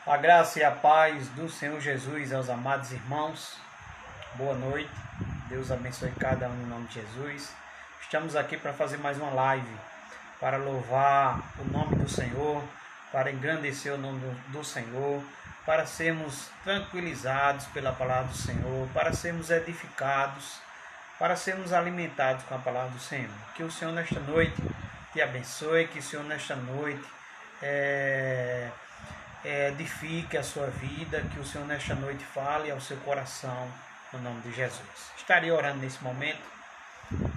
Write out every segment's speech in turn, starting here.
A graça e a paz do Senhor Jesus aos amados irmãos. Boa noite. Deus abençoe cada um em nome de Jesus. Estamos aqui para fazer mais uma live, para louvar o nome do Senhor, para engrandecer o nome do Senhor, para sermos tranquilizados pela palavra do Senhor, para sermos edificados, para sermos alimentados com a palavra do Senhor. Que o Senhor nesta noite te abençoe, que o Senhor nesta noite edifique a sua vida, que o Senhor nesta noite fale ao seu coração, no nome de Jesus. Estarei orando nesse momento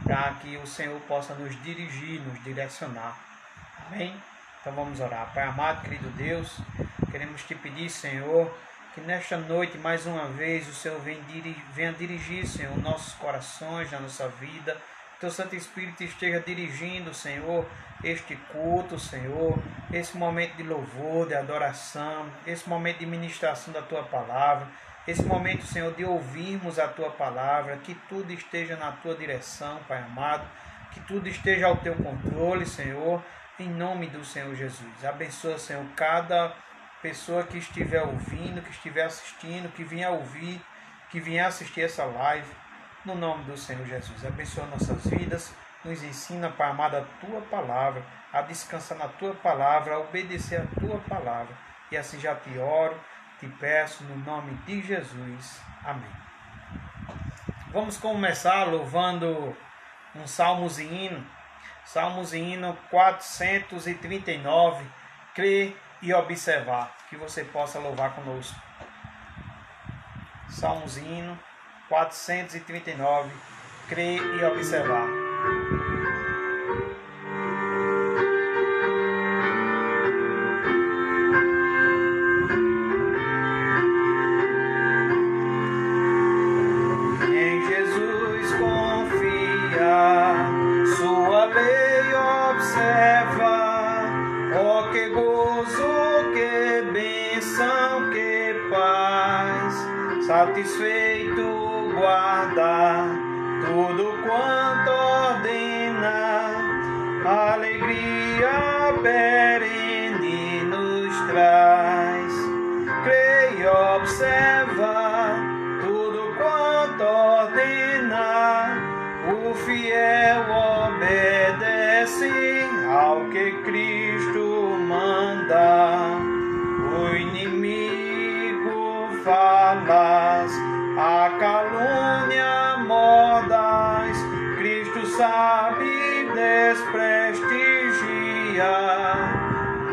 para que o Senhor possa nos dirigir, nos direcionar. Amém? Então vamos orar. Pai amado, querido Deus, queremos te pedir, Senhor, que nesta noite, mais uma vez, o Senhor venha dirigir, Senhor, nossos corações, na nossa vida. Teu Santo Espírito esteja dirigindo, Senhor, este culto, Senhor, esse momento de louvor, de adoração, esse momento de ministração da Tua palavra, esse momento, Senhor, de ouvirmos a Tua palavra, que tudo esteja na Tua direção, Pai amado, que tudo esteja ao Teu controle, Senhor, em nome do Senhor Jesus. Abençoa, Senhor, cada pessoa que estiver ouvindo, que estiver assistindo, que venha ouvir, que venha assistir essa live, no nome do Senhor Jesus. Abençoa nossas vidas, nos ensina, Pai amado, a Tua palavra, a descansar na Tua palavra, a obedecer a Tua palavra. E assim já te oro, te peço, no nome de Jesus. Amém. Vamos começar louvando um salmos e hino. Salmos e hino 439, crer e observar. Que você possa louvar conosco. Salmos e hino 439, crer e observar. Em Jesus confia, sua lei observa, oh que gozo, que bênção, que paz, satisfeito guarda tudo quanto ordena, alegria perene nos traz. Crê e observa tudo quanto ordena, o fiel obedece ao que Cristo manda. O inimigo falas, a calúnia mordas, Cristo sabe desprestigia.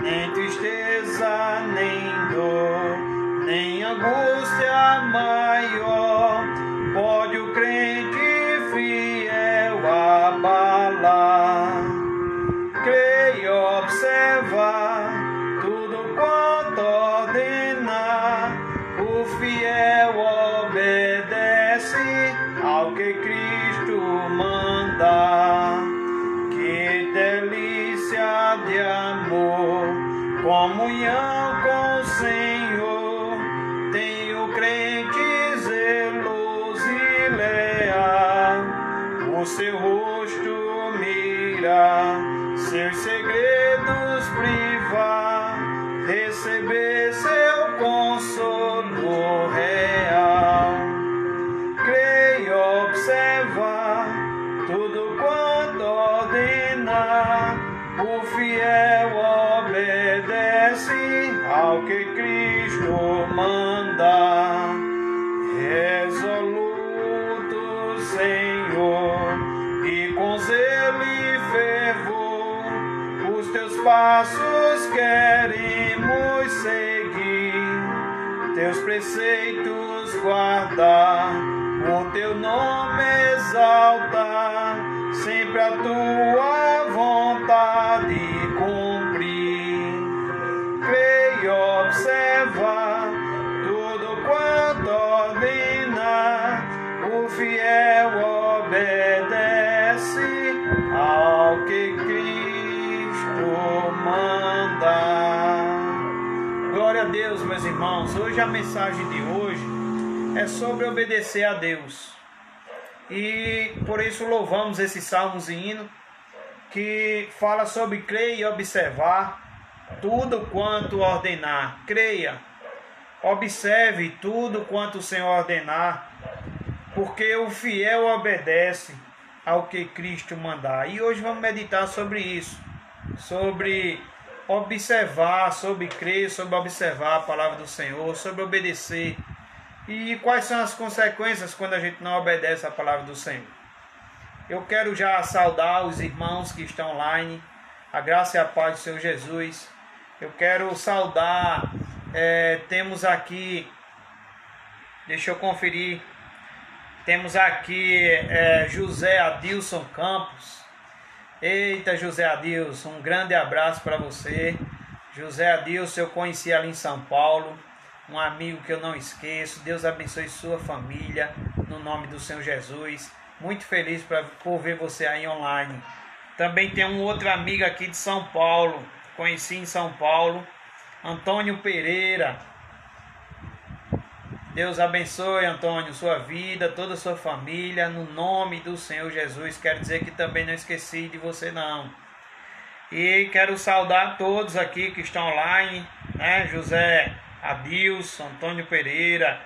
Nem tristeza, nem dor, nem angústia maior pode o crente fiel abalar. Crê e observa tudo quanto ordena, o fiel obedece ao que Cristo manda. Que delícia de amor, comunhão com o Senhor, tem o crente zeloso e leal. O seu rosto mira, seus segredos privar, receber seu consolo real. Crê e observa tudo quanto ordena, o fiel obedece ao que Cristo manda. Resoluto, Senhor, e com zelo e fervor, os teus passos queremos seguir, teus preceitos guardar, o teu nome exaltar, sempre a tua vontade cumprir. Crê e observa tudo quanto ordena, o fiel obedece ao que Cristo manda. Glória a Deus, meus irmãos. Hoje a mensagem de hoje é sobre obedecer a Deus. E por isso louvamos esse salmos e hino que fala sobre crer e observar tudo quanto ordenar. Creia, Observe tudo quanto o Senhor ordenar, porque o fiel obedece ao que Cristo mandar. E hoje vamos meditar sobre isso, sobre observar, sobre crer, sobre observar a palavra do Senhor, sobre obedecer. E quais são as consequências quando a gente não obedece a palavra do Senhor. Eu quero já saudar os irmãos que estão online, a graça e a paz do Senhor Jesus. Eu quero saudar, temos aqui, deixa eu conferir, temos aqui José Adilson Campos. Eita, José Adilson, um grande abraço para você. José Adilson, eu conheci ali em São Paulo, um amigo que eu não esqueço. Deus abençoe sua família, no nome do Senhor Jesus. Muito feliz por ver você aí online. Também tem um outro amigo aqui de São Paulo, conheci em São Paulo, Antônio Pereira. Deus abençoe, Antônio, sua vida, toda a sua família, no nome do Senhor Jesus. Quero dizer que também não esqueci de você não. E quero saudar todos aqui que estão online, né? José Adilson, Antônio Pereira,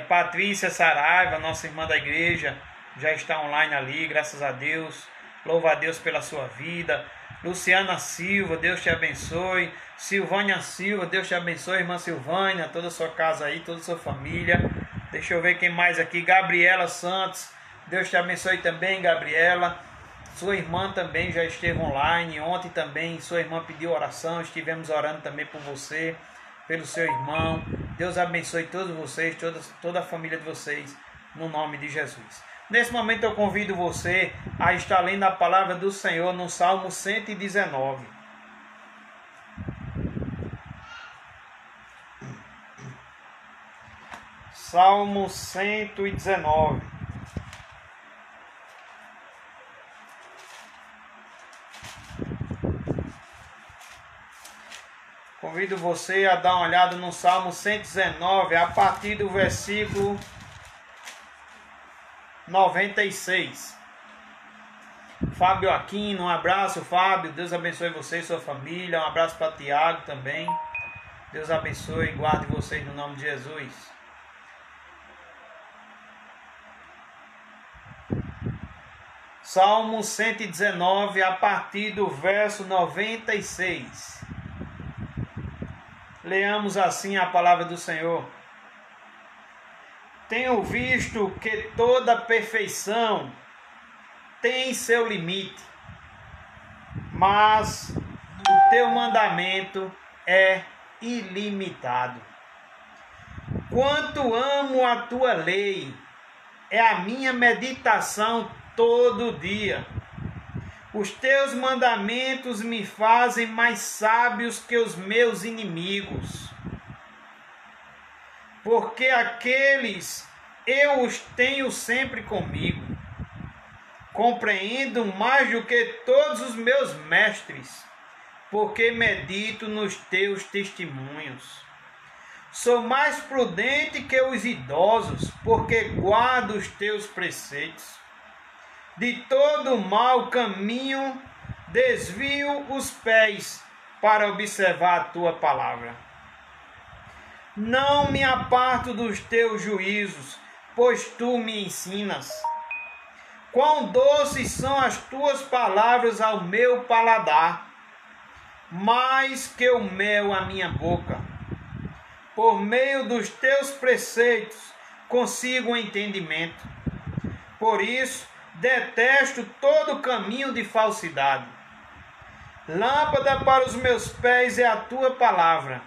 Patrícia Saraiva, nossa irmã da igreja, já está online ali, graças a Deus. Louva a Deus pela sua vida. Luciana Silva, Deus te abençoe. Silvânia Silva, Deus te abençoe. Irmã Silvânia, toda a sua casa aí, toda a sua família. Deixa eu ver quem mais aqui. Gabriela Santos, Deus te abençoe também, Gabriela. Sua irmã também já esteve online. Ontem também sua irmã pediu oração. Estivemos orando também por você, pelo seu irmão. Deus abençoe todos vocês, toda a família de vocês, no nome de Jesus. Nesse momento eu convido você a estar lendo a palavra do Senhor no Salmo 119. Salmo 119. Convido você a dar uma olhada no Salmo 119, a partir do versículo 96. Fábio Aquino, um abraço, Fábio. Deus abençoe você e sua família. Um abraço para Tiago também. Deus abençoe e guarde vocês no nome de Jesus. Salmo 119, a partir do verso 96. Leamos assim a palavra do Senhor. Tenho visto que toda perfeição tem seu limite, mas o teu mandamento é ilimitado. Quanto amo a tua lei, é a minha meditação todo dia. Os teus mandamentos me fazem mais sábios que os meus inimigos. Porque aqueles eu os tenho sempre comigo. Compreendo mais do que todos os meus mestres, porque medito nos teus testemunhos. Sou mais prudente que os idosos, porque guardo os teus preceitos. De todo mau caminho desvio os pés para observar a tua palavra. Não me aparto dos teus juízos, pois tu me ensinas. Quão doces são as tuas palavras ao meu paladar, mais que o mel à minha boca. Por meio dos teus preceitos consigo o entendimento. Por isso detesto todo caminho de falsidade. Lâmpada para os meus pés é a tua palavra,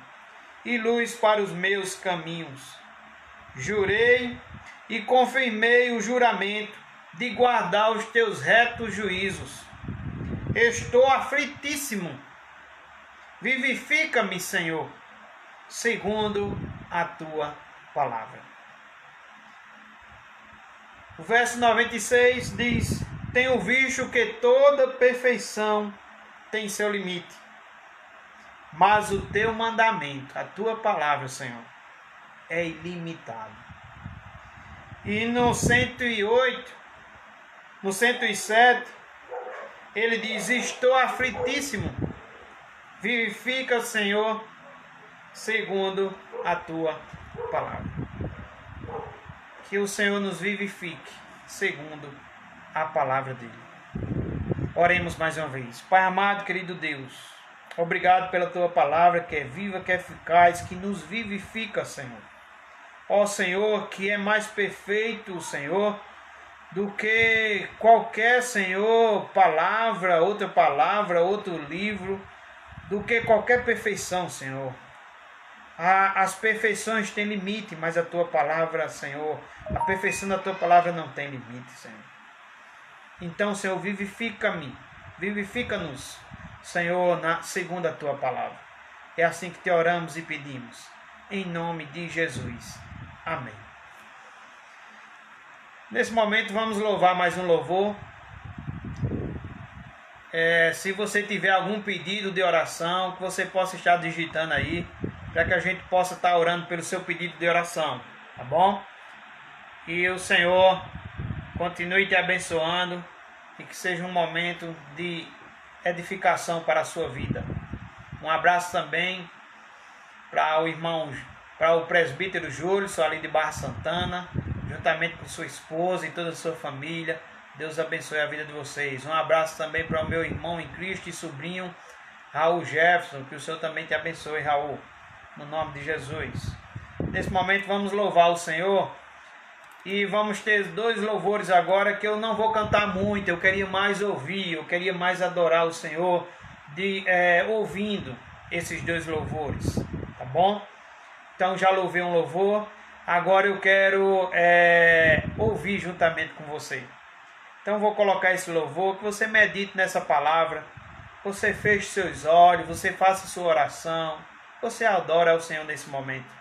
e luz para os meus caminhos. Jurei e confirmei o juramento de guardar os teus retos juízos. Estou aflitíssimo. Vivifica-me, Senhor, segundo a tua palavra. O verso 96 diz: tenho visto que toda perfeição tem seu limite, mas o teu mandamento, a tua palavra, Senhor, é ilimitado. E no 108, no 107, ele diz: estou aflitíssimo. Vivifica, Senhor, segundo a tua palavra. Que o Senhor nos vivifique segundo a palavra dele. Oremos mais uma vez. Pai amado, querido Deus, obrigado pela tua palavra que é viva, que é eficaz, que nos vivifica, Senhor. Ó Senhor, que é mais perfeito, Senhor, do que qualquer, Senhor, palavra, outro livro, do que qualquer perfeição, Senhor. As perfeições têm limite, mas a tua palavra, Senhor, a perfeição da tua palavra não tem limite, Senhor. Então, Senhor, vivifica-nos, Senhor, segundo a tua palavra. É assim que te oramos e pedimos, em nome de Jesus. Amém. Nesse momento vamos louvar mais um louvor. Se você tiver algum pedido de oração, que você possa estar digitando aí, para que a gente possa estar orando pelo seu pedido de oração, tá bom? E o Senhor continue te abençoando e que seja um momento de edificação para a sua vida. Um abraço também para o presbítero Júlio, ali de Barra Santana, juntamente com sua esposa e toda a sua família. Deus abençoe a vida de vocês. Um abraço também para o meu irmão em Cristo e sobrinho Raul Jefferson, que o Senhor também te abençoe, Raul, no nome de Jesus. Nesse momento vamos louvar o Senhor e vamos ter 2 louvores agora que eu não vou cantar muito, eu queria mais ouvir, eu queria mais adorar o Senhor ouvindo esses 2 louvores, tá bom? Então já louvei um louvor, agora eu quero ouvir juntamente com você. Então vou colocar esse louvor, que você medite nessa palavra, você feche seus olhos, você faça sua oração, você adora ao Senhor nesse momento.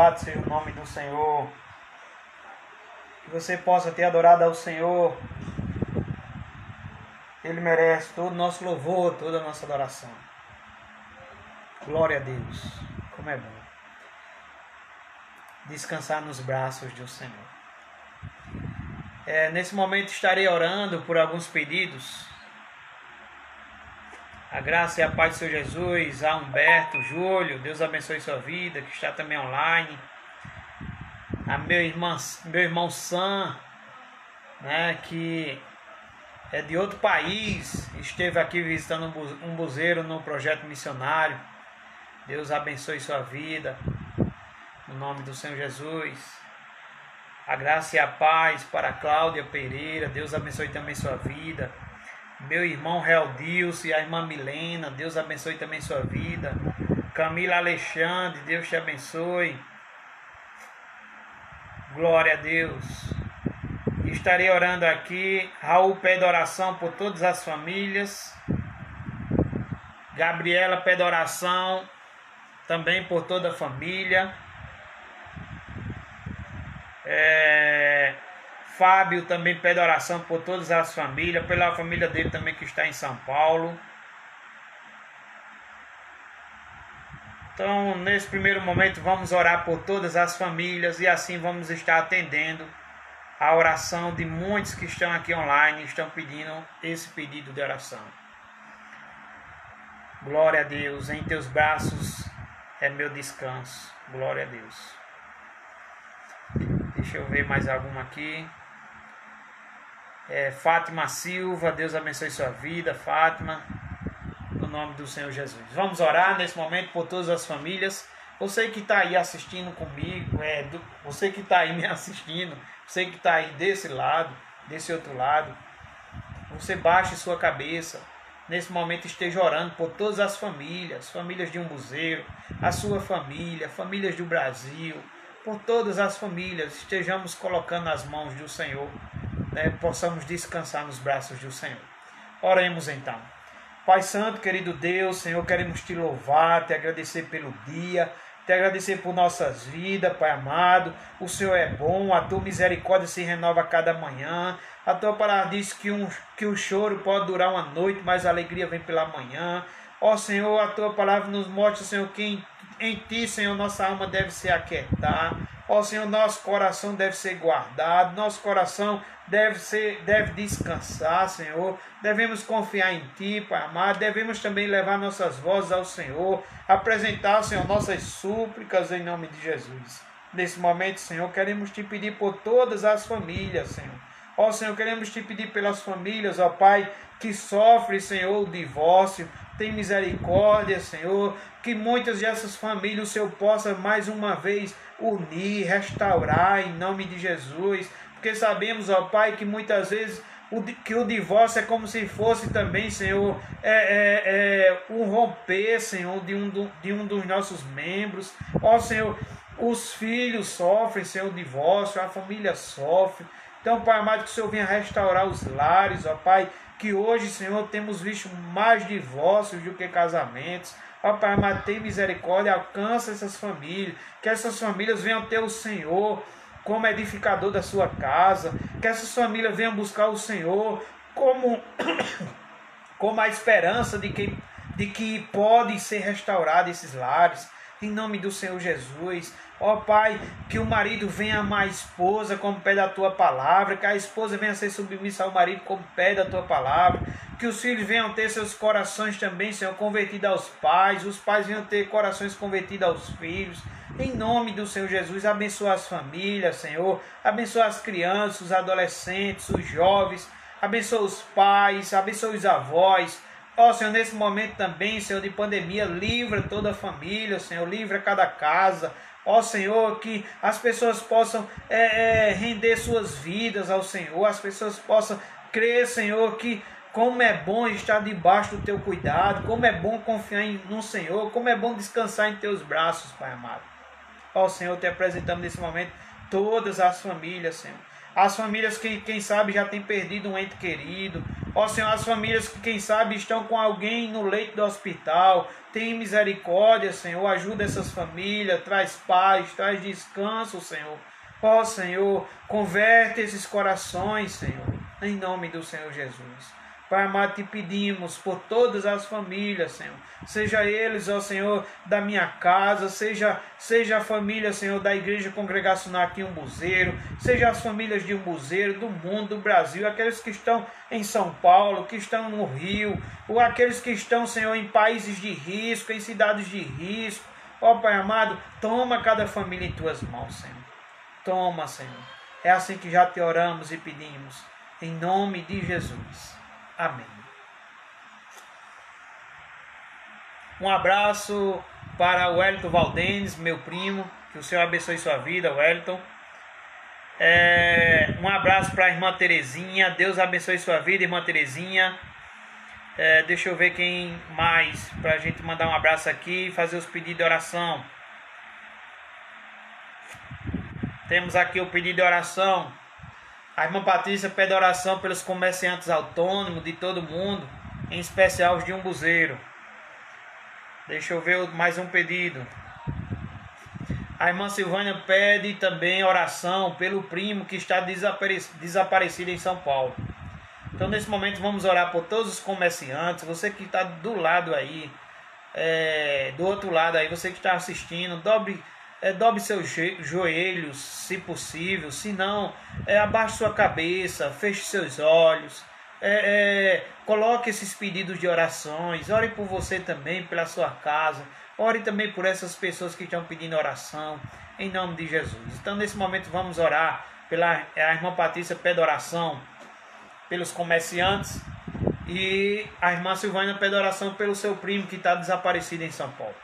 louvado seja o nome do Senhor. Que você possa ter adorado ao Senhor. Ele merece todo o nosso louvor, toda a nossa adoração. Glória a Deus. Como é bom descansar nos braços do Senhor. Nesse momento estarei orando por alguns pedidos. A graça e a paz do Senhor Jesus, a Humberto, Júlio, Deus abençoe sua vida, que está também online. A meu irmão Sam, né, que é de outro país, esteve aqui visitando um buzeiro no projeto missionário. Deus abençoe sua vida, no nome do Senhor Jesus. A graça e a paz para a Cláudia Pereira, Deus abençoe também sua vida. Meu irmão Realdilson e a irmã Milena, Deus abençoe também sua vida. Camila Alexandre, Deus te abençoe. Glória a Deus. Estarei orando aqui. Raul pede oração por todas as famílias. Gabriela pede oração também por toda a família. Fábio também pede oração por todas as famílias, pela família dele também que está em São Paulo. Então, nesse primeiro momento, vamos orar por todas as famílias e assim vamos estar atendendo a oração de muitos que estão aqui online e estão pedindo esse pedido de oração. Glória a Deus, em teus braços é meu descanso. Glória a Deus. Deixa eu ver mais alguma aqui. Fátima Silva, Deus abençoe sua vida, Fátima, no nome do Senhor Jesus. Vamos orar nesse momento por todas as famílias. Você que está aí assistindo comigo, você que está aí me assistindo, você que está aí desse lado, desse outro lado, você baixe sua cabeça. Nesse momento esteja orando por todas as famílias, famílias de Umbuzeiro, a sua família, famílias do Brasil, por todas as famílias, estejamos colocando nas mãos do Senhor, possamos descansar nos braços do Senhor. Oremos então. Pai Santo, querido Deus, Senhor, queremos te louvar, te agradecer pelo dia, te agradecer por nossas vidas, Pai amado. O Senhor é bom, a tua misericórdia se renova a cada manhã. A tua palavra diz que o choro pode durar uma noite, mas a alegria vem pela manhã. Ó Senhor, a tua palavra nos mostra, Senhor, que em ti, Senhor, nossa alma deve se aquietar. Ó Senhor, nosso coração deve ser guardado, nosso coração deve descansar, Senhor. Devemos confiar em ti, Pai amado. Devemos também levar nossas vozes ao Senhor, apresentar, Senhor, nossas súplicas em nome de Jesus. Nesse momento, Senhor, queremos te pedir por todas as famílias, Senhor. Ó Senhor, queremos te pedir pelas famílias, ó Pai, que sofrem, Senhor, o divórcio. Tem misericórdia, Senhor, que muitas dessas famílias o Senhor possa mais uma vez unir, restaurar em nome de Jesus, porque sabemos, ó Pai, que muitas vezes que o divórcio é como se fosse também, Senhor, um romper, Senhor, de um dos nossos membros. Ó Senhor, os filhos sofrem, Senhor, o divórcio, a família sofre. Então, Pai amado, que o Senhor venha restaurar os lares, ó Pai, que hoje, Senhor, temos visto mais divórcios do que casamentos. Ó Pai amado, tem misericórdia, alcança essas famílias, que essas famílias venham ter o Senhor como edificador da sua casa, que essas famílias venham buscar o Senhor como a esperança de que pode ser restaurado esses lares, em nome do Senhor Jesus. Ó Pai, que o marido venha amar a esposa como pede a tua palavra, que a esposa venha ser submissa ao marido como pede a tua palavra, que os filhos venham ter seus corações também, Senhor, convertidos aos pais, os pais venham ter corações convertidos aos filhos, em nome do Senhor Jesus. Abençoa as famílias, Senhor, abençoa as crianças, os adolescentes, os jovens, abençoa os pais, abençoa os avós. Ó Senhor, nesse momento também, Senhor, de pandemia, livra toda a família, Senhor, livra cada casa. Ó Senhor, que as pessoas possam render suas vidas ao Senhor, as pessoas possam crer, Senhor, que como é bom estar debaixo do teu cuidado, como é bom confiar no Senhor, como é bom descansar em teus braços, Pai amado. Ó Senhor, te apresentamos nesse momento todas as famílias, Senhor. As famílias que, quem sabe, já têm perdido um ente querido. Ó Senhor, as famílias que quem sabe estão com alguém no leito do hospital, tem misericórdia, Senhor, ajuda essas famílias, traz paz, traz descanso, Senhor. Ó Senhor, converte esses corações, Senhor, em nome do Senhor Jesus. Pai amado, te pedimos por todas as famílias, Senhor. Seja eles, ó Senhor, da minha casa, seja a família, Senhor, da Igreja Congregacional aqui em Umbuzeiro, seja as famílias de Umbuzeiro, do mundo, do Brasil, aqueles que estão em São Paulo, que estão no Rio, ou aqueles que estão, Senhor, em países de risco, em cidades de risco. Ó Pai amado, toma cada família em tuas mãos, Senhor. Toma, Senhor. É assim que já te oramos e pedimos, em nome de Jesus. Amém. Um abraço para o Wellington Valdenes, meu primo. Que o Senhor abençoe sua vida, Wellington. Um abraço para a irmã Terezinha. Deus abençoe sua vida, irmã Terezinha. Deixa eu ver quem mais, para a gente mandar um abraço aqui e fazer os pedidos de oração. Temos aqui o pedido de oração. A irmã Patrícia pede oração pelos comerciantes autônomos de todo mundo, em especial os de Umbuzeiro. Deixa eu ver mais um pedido. A irmã Silvânia pede também oração pelo primo que está desaparecido em São Paulo. Então nesse momento vamos orar por todos os comerciantes, você que está do lado aí, do outro lado aí, você que está assistindo, dobre seus joelhos, se possível, se não, abaixe sua cabeça, feche seus olhos, coloque esses pedidos de orações, ore por você também, pela sua casa, ore também por essas pessoas que estão pedindo oração, em nome de Jesus. Então nesse momento vamos orar, a irmã Patrícia pede oração pelos comerciantes, e a irmã Silvânia pede oração pelo seu primo que está desaparecido em São Paulo.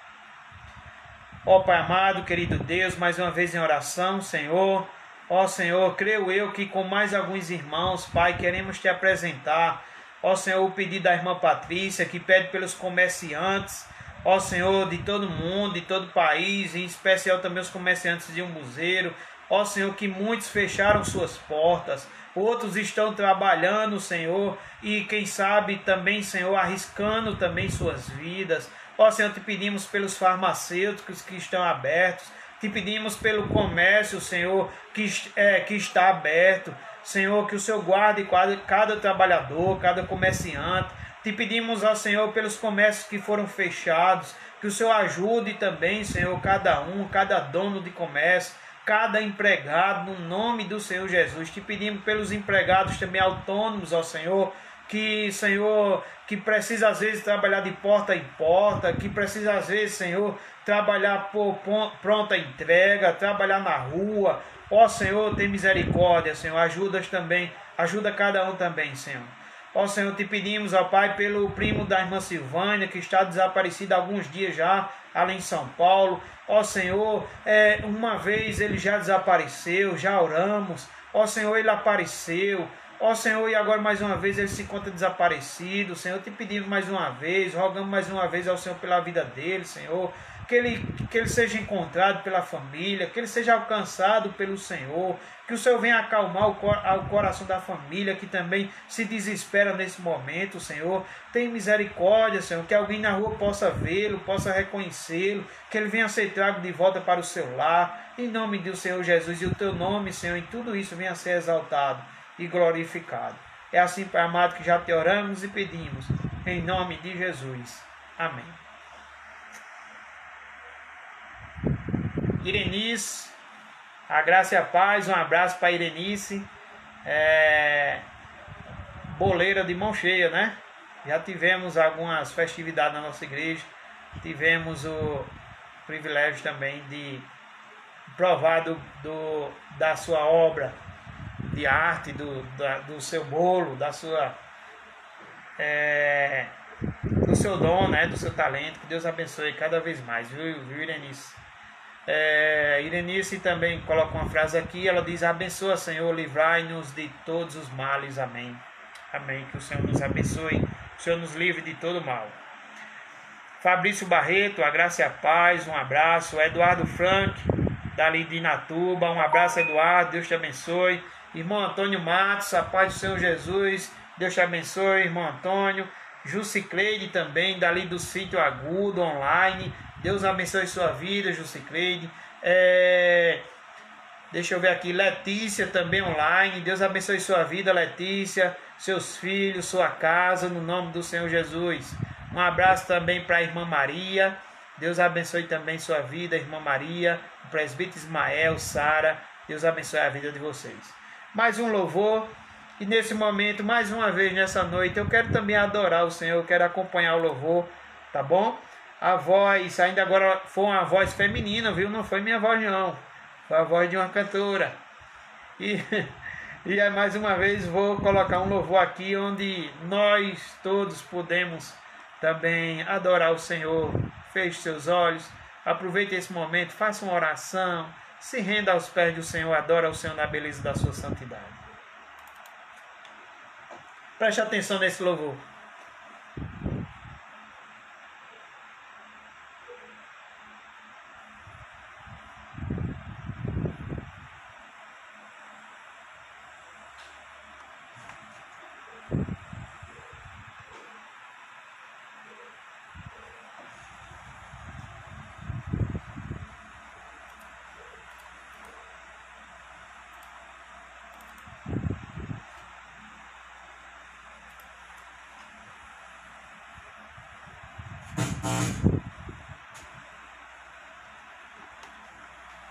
Ó Pai amado, querido Deus, mais uma vez em oração, Senhor. Ó Senhor, creio eu que com mais alguns irmãos, Pai, queremos te apresentar, ó Senhor, o pedido da irmã Patrícia, que pede pelos comerciantes, ó Senhor, de todo mundo, de todo o país, em especial também os comerciantes de Umbuzeiro, ó Senhor, que muitos fecharam suas portas, outros estão trabalhando, Senhor, e quem sabe também, Senhor, arriscando também suas vidas. Ó Senhor, te pedimos pelos farmacêuticos que estão abertos, te pedimos pelo comércio, Senhor, que está aberto, Senhor, que o Senhor guarde cada trabalhador, cada comerciante. Te pedimos, ó Senhor, pelos comércios que foram fechados, que o Senhor ajude também, Senhor, cada dono de comércio, cada empregado, no nome do Senhor Jesus. Te pedimos pelos empregados também autônomos, ó Senhor, que precisa às vezes trabalhar de porta em porta, que precisa às vezes, Senhor, trabalhar por pronta entrega, trabalhar na rua. Ó Senhor, tem misericórdia, Senhor, ajuda cada um também, Senhor. Ó Senhor, te pedimos, ó Pai, pelo primo da irmã Silvânia, que está desaparecido há alguns dias já, ali em São Paulo. Ó Senhor, uma vez ele já desapareceu, já oramos. Ó Senhor, ele apareceu. Ó Senhor, e agora mais uma vez ele se encontra desaparecido. Senhor, te pedimos mais uma vez, rogamos mais uma vez ao Senhor pela vida dele, Senhor. Que ele seja encontrado pela família, que ele seja alcançado pelo Senhor, que o Senhor venha acalmar o coração da família, que também se desespera nesse momento, Senhor. Tem misericórdia, Senhor, que alguém na rua possa vê-lo, possa reconhecê-lo, que ele venha ser trago de volta para o seu lar, em nome do Senhor Jesus, e o teu nome, Senhor, em tudo isso venha ser exaltado e glorificado. É assim, Pai amado, que já te oramos e pedimos, em nome de Jesus. Amém. Irenice, a graça e a paz, um abraço para Irenice, boleira de mão cheia, né? Já tivemos algumas festividades na nossa igreja, tivemos o privilégio também de provar da sua obra de arte, do seu bolo, do seu dom, né? Do seu talento, que Deus abençoe cada vez mais, viu Irenice? Irenice também coloca uma frase aqui, ela diz: abençoa, Senhor, livrai-nos de todos os males, amém. Amém, que o Senhor nos abençoe, o Senhor nos livre de todo mal. Fabrício Barreto, a graça e a paz, um abraço. Eduardo Frank, dali de Inatuba, um abraço, Eduardo, Deus te abençoe. Irmão Antônio Matos, a paz do Senhor Jesus, Deus te abençoe, irmão Antônio. Jucicleide também, dali do sítio Agudo, online. Deus abençoe sua vida, Jucicleide. Deixa eu ver aqui, Letícia também online. Deus abençoe sua vida, Letícia, seus filhos, sua casa, no nome do Senhor Jesus. Um abraço também para a irmã Maria. Deus abençoe também sua vida, irmã Maria, o presbítero Ismael, Sara. Deus abençoe a vida de vocês. Mais um louvor. E nesse momento, mais uma vez nessa noite, eu quero também adorar o Senhor, eu quero acompanhar o louvor, tá bom? A voz, ainda agora foi uma voz feminina, viu? Não foi minha voz não, foi a voz de uma cantora. E aí mais uma vez vou colocar um louvor aqui, onde nós todos podemos também adorar o Senhor. Feche seus olhos, aproveite esse momento, faça uma oração, se renda aos pés do Senhor, adora o Senhor na beleza da sua santidade. Preste atenção nesse louvor.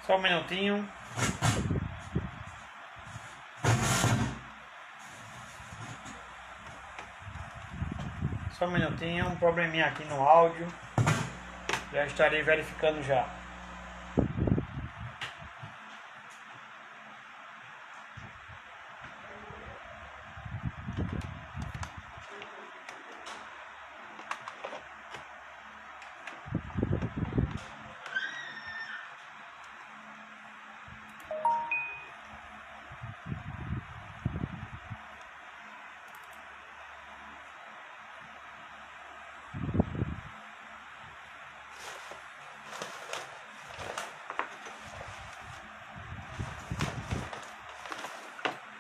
Só um minutinho. Só um minutinho, um probleminha aqui no áudio. Já estarei verificando já.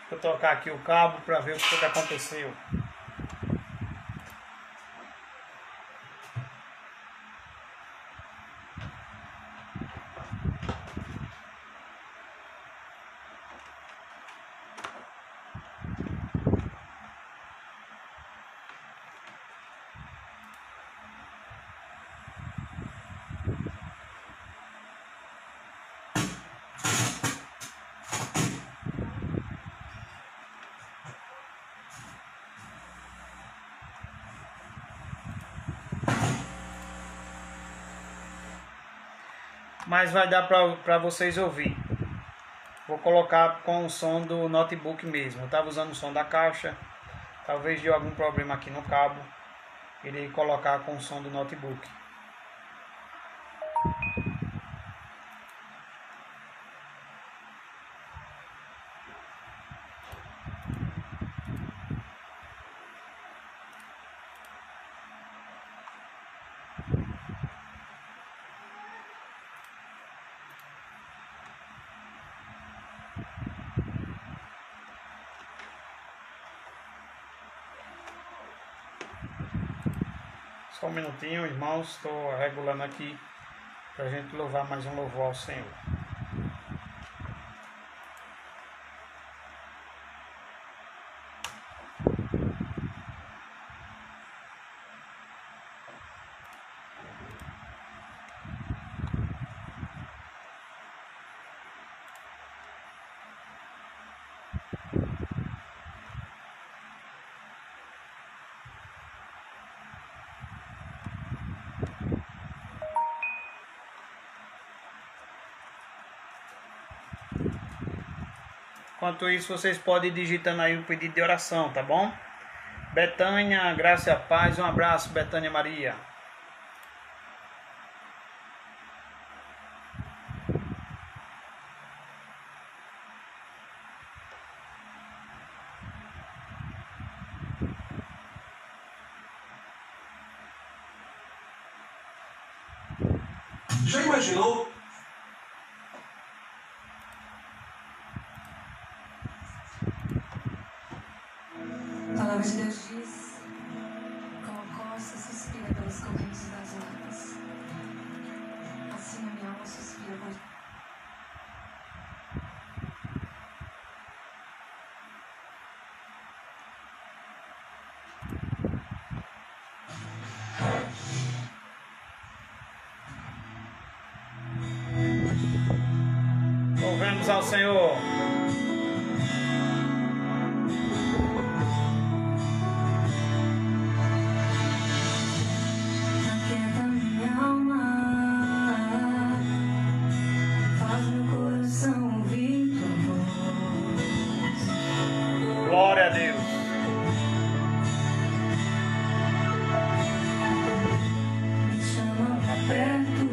Vou tocar aqui o cabo para ver o que aconteceu. Mas vai dar para vocês ouvir. Vou colocar com o som do notebook mesmo. Eu estava usando o som da caixa. Talvez dê algum problema aqui no cabo. Irei colocar com o som do notebook. Só um minutinho, irmãos, estou regulando aqui para a gente louvar mais um louvor ao Senhor. Enquanto isso, vocês podem ir digitando aí o pedido de oração, tá bom? Betânia, graça e a paz. Um abraço, Betânia Maria. Já imaginou? palavra de Deus diz: como a costa suspira pelas correntes das águas, assim a minha alma suspira por ti. Louvemos ao Senhor. Aquieta minha alma, faz meu coração ouvir tua voz. Glória a Deus. Me chama pra perto,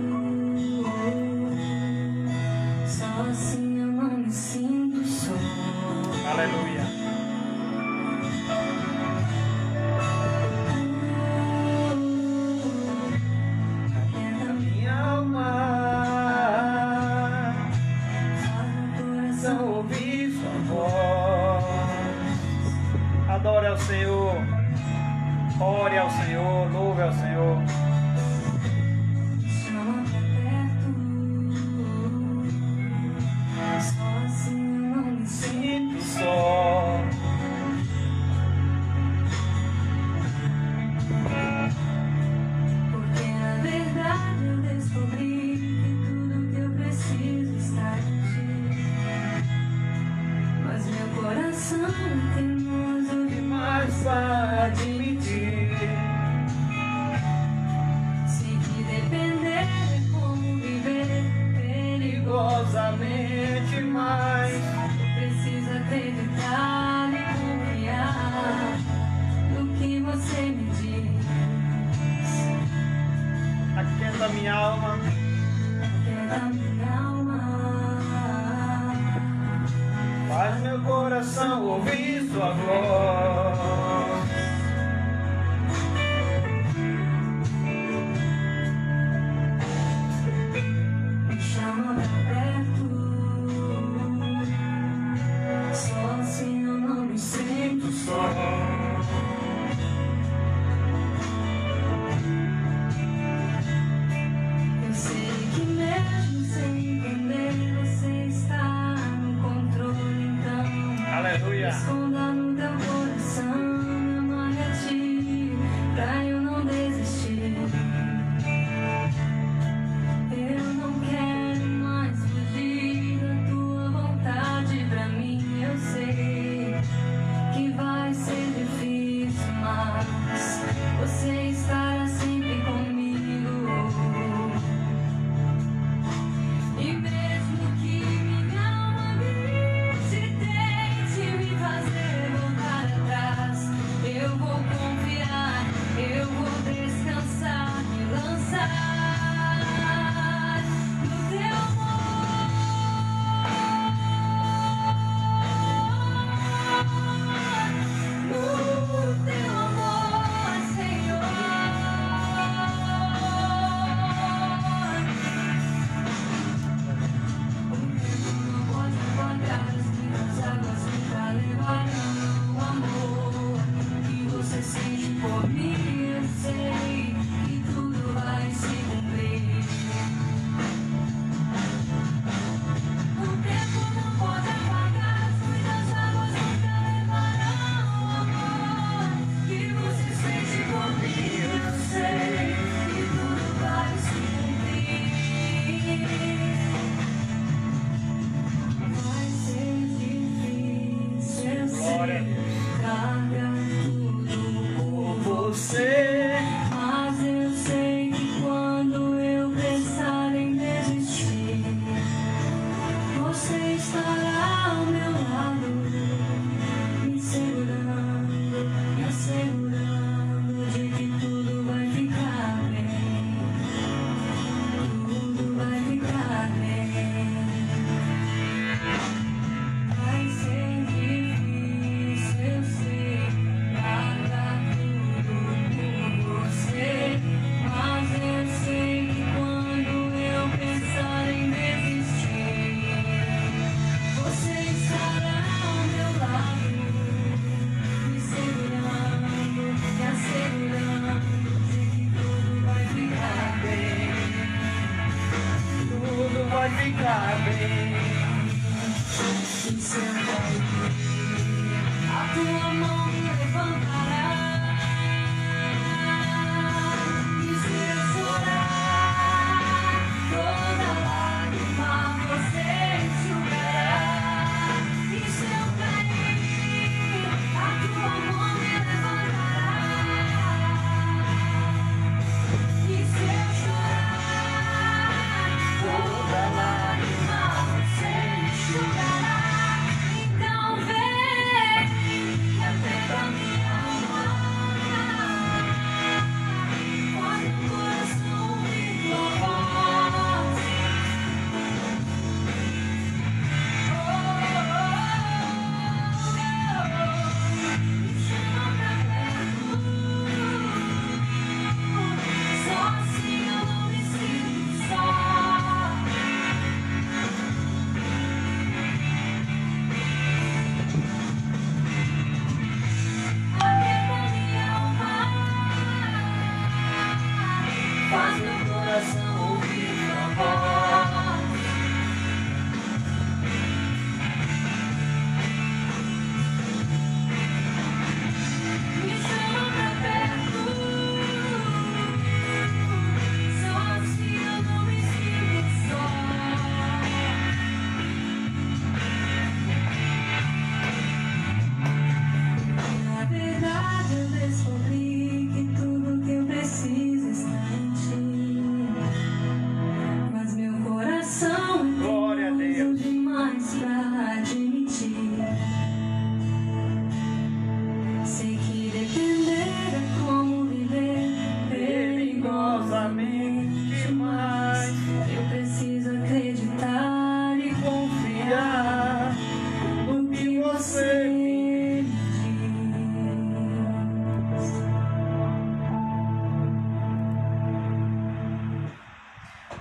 só assim eu não me sinto só. Aleluia. Aquieta Minha alma, faz meu coração ouvir sua voz. Adore ao Senhor. Ore ao Senhor. Louve ao Senhor. me chama pra perto, só assim eu não me sinto. Sinto só. Porque na verdade eu descobri que tudo que eu preciso está em ti. Mas meu coração é teimoso demais para admitir. Sei que depender é como viver perigosamente, mas preciso acreditar e confiar no que você me diz. Aquieta minha alma. Aquieta minha alma, Faz meu coração ouvir sua voz. me chama pra perto, só assim eu não me sinto só. Eu sei que mesmo sem entender você está no controle, então Aleluia. esconda no teu coração, me amarre a ti, pra eu não desistir. Eu não quero mais fugir da tua vontade pra mim. Eu sei que vai ser difícil, mas você estará sempre comigo. E mesmo que minha alma grite, tente me fazer voltar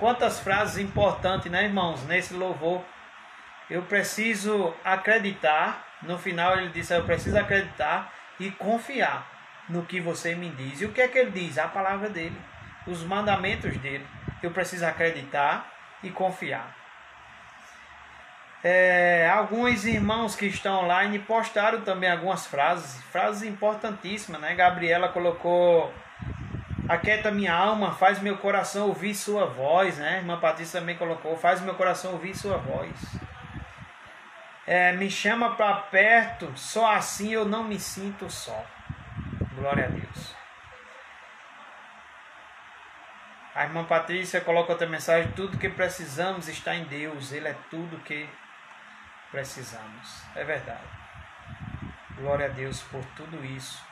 quantas frases importantes, né, irmãos, nesse louvor. Eu preciso acreditar. No final ele disse, eu preciso acreditar e confiar no que você me diz. E o que é que ele diz? A palavra dele, os mandamentos dele. Eu preciso acreditar e confiar. Alguns irmãos que estão online postaram também algumas frases importantíssimas, né? Gabriela colocou: aquieta minha alma, faz meu coração ouvir sua voz, né? Irmã Patrícia também colocou: faz meu coração ouvir sua voz. Me chama para perto, só assim eu não me sinto só. Glória a Deus. A irmã Patrícia coloca outra mensagem: tudo que precisamos está em Deus, Ele é tudo que precisamos. É verdade. Glória a Deus por tudo isso.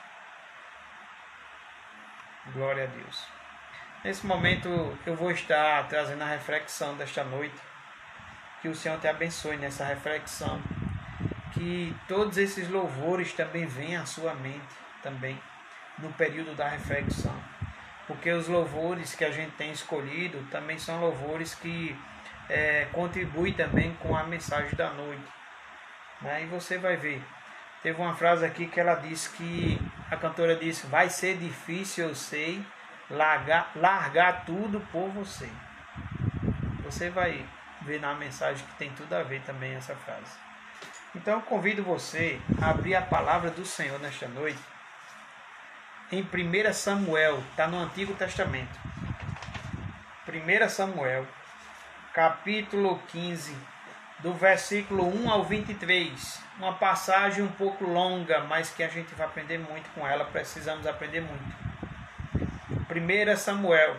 Glória a Deus. Nesse momento eu vou estar trazendo a reflexão desta noite. Que o Senhor te abençoe nessa reflexão. Que todos esses louvores também venham à sua mente também no período da reflexão. Porque os louvores que a gente tem escolhido também são louvores que contribuem também com a mensagem da noite. Né? E você vai ver. Teve uma frase aqui que ela disse que a cantora disse: vai ser difícil, eu sei, largar tudo por você. Você vai ver na mensagem que tem tudo a ver também essa frase. Então eu convido você a abrir a palavra do Senhor nesta noite em 1 Samuel, está no Antigo Testamento. 1 Samuel, capítulo 15, do versículo 1 ao 23. Uma passagem um pouco longa, mas que a gente vai aprender muito com ela. Precisamos aprender muito. 1 Samuel.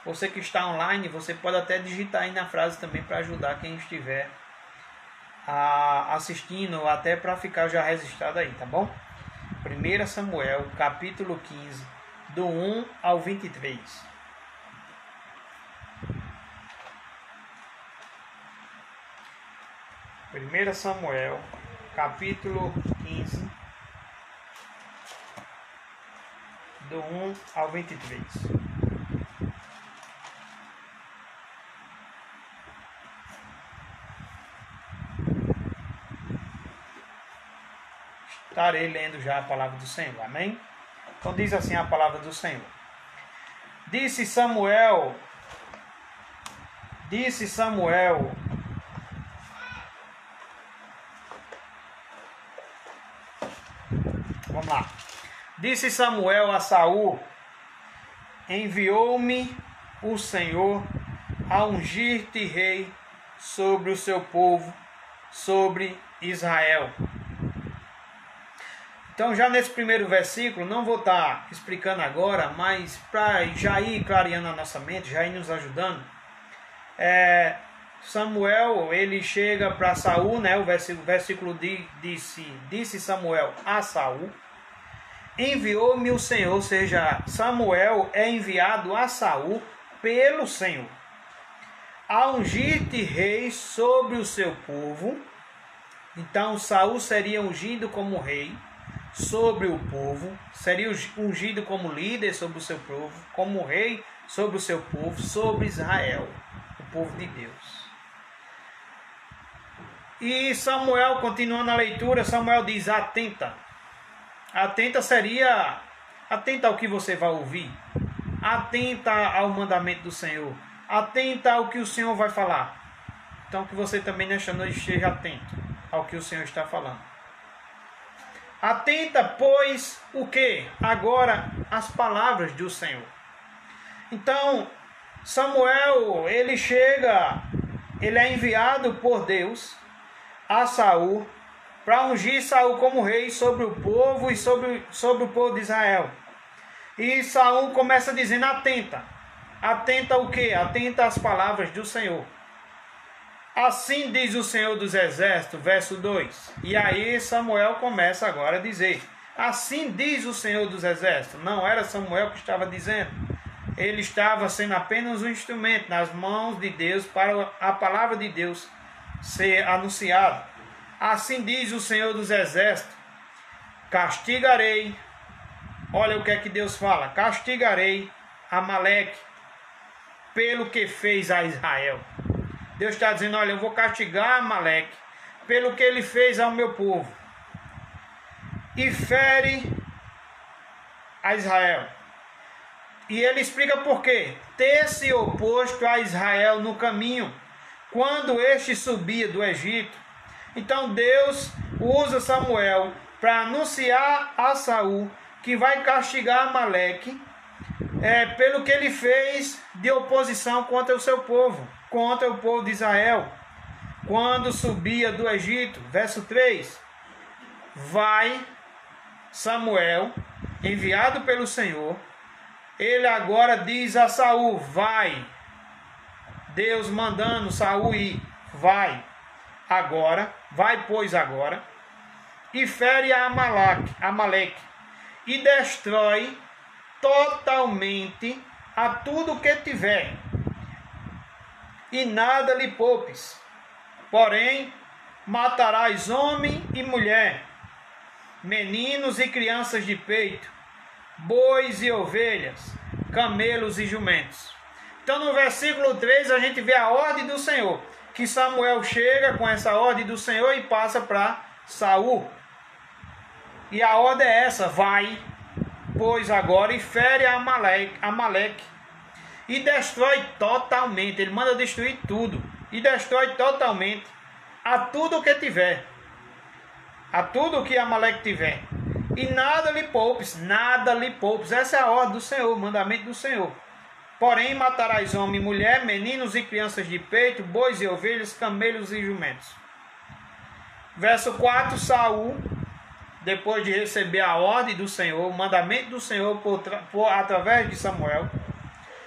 Você que está online, você pode até digitar aí na frase também para ajudar quem estiver assistindo, ou até para ficar já registrado aí, tá bom? 1 Samuel, capítulo 15, do 1 ao 23. Primeira Samuel, capítulo 15, do 1 ao 23. Estarei lendo já a palavra do Senhor, amém? Então diz assim a palavra do Senhor: Disse Samuel, vamos lá. Disse Samuel a Saul: enviou-me o Senhor a ungir-te rei sobre o seu povo, sobre Israel. Então já nesse primeiro versículo, não vou estar explicando agora, mas para já ir clareando a nossa mente, já ir nos ajudando, Samuel, ele chega para Saul, né? O versículo disse Samuel a Saul: enviou-me o Senhor, ou seja, Samuel é enviado a Saul pelo Senhor, a ungir-te rei sobre o seu povo. Então Saul seria ungido como rei sobre o povo, seria ungido como líder sobre o seu povo, como rei sobre o seu povo, sobre Israel, o povo de Deus. E Samuel, continuando a leitura, Samuel diz: atenta. Atenta seria, atenta ao que você vai ouvir, atenta ao mandamento do Senhor, atenta ao que o Senhor vai falar. Então que você também nesta noite esteja atento ao que o Senhor está falando. Atenta, pois, o que? Agora, as palavras do Senhor. Então, Samuel, ele chega, ele é enviado por Deus a Saul, para ungir Saul como rei sobre o povo e sobre o povo de Israel. E Saul começa dizendo: atenta. Atenta o que? Atenta às palavras do Senhor. Assim diz o Senhor dos Exércitos, verso 2. E aí Samuel começa agora a dizer: assim diz o Senhor dos Exércitos. Não era Samuel que estava dizendo. Ele estava sendo apenas um instrumento nas mãos de Deus para a palavra de Deus ser anunciada. Assim diz o Senhor dos Exércitos: castigarei. Olha o que é que Deus fala: castigarei Amaleque pelo que fez a Israel. Deus está dizendo, olha, eu vou castigar Amaleque pelo que ele fez ao meu povo. E fere a Israel. E ele explica por quê. Ter se oposto a Israel no caminho, quando este subia do Egito. Então Deus usa Samuel para anunciar a Saul que vai castigar Amaleque pelo que ele fez de oposição contra o seu povo, contra o povo de Israel, quando subia do Egito. Verso 3. Vai Samuel, enviado pelo Senhor, ele agora diz a Saul, vai. Deus mandando Saul ir, vai agora, vai pois agora, e fere a Amaleque, e destrói totalmente a tudo que tiver, e nada lhe poupes. Porém, matarás homem e mulher, meninos e crianças de peito, bois e ovelhas, camelos e jumentos. Então no versículo 3 a gente vê a ordem do Senhor, que Samuel chega com essa ordem do Senhor e passa para Saul. E a ordem é essa, vai, pois agora, e fere a Amaleque, e destrói totalmente, ele manda destruir tudo, e destrói totalmente a tudo que tiver, a tudo que Amaleque tiver, e nada lhe poupes, nada lhe poupes. Essa é a ordem do Senhor, o mandamento do Senhor. Porém matarás homem e mulher, meninos e crianças de peito, bois e ovelhas, camelos e jumentos. Verso 4, Saul, depois de receber a ordem do Senhor, o mandamento do Senhor através de Samuel,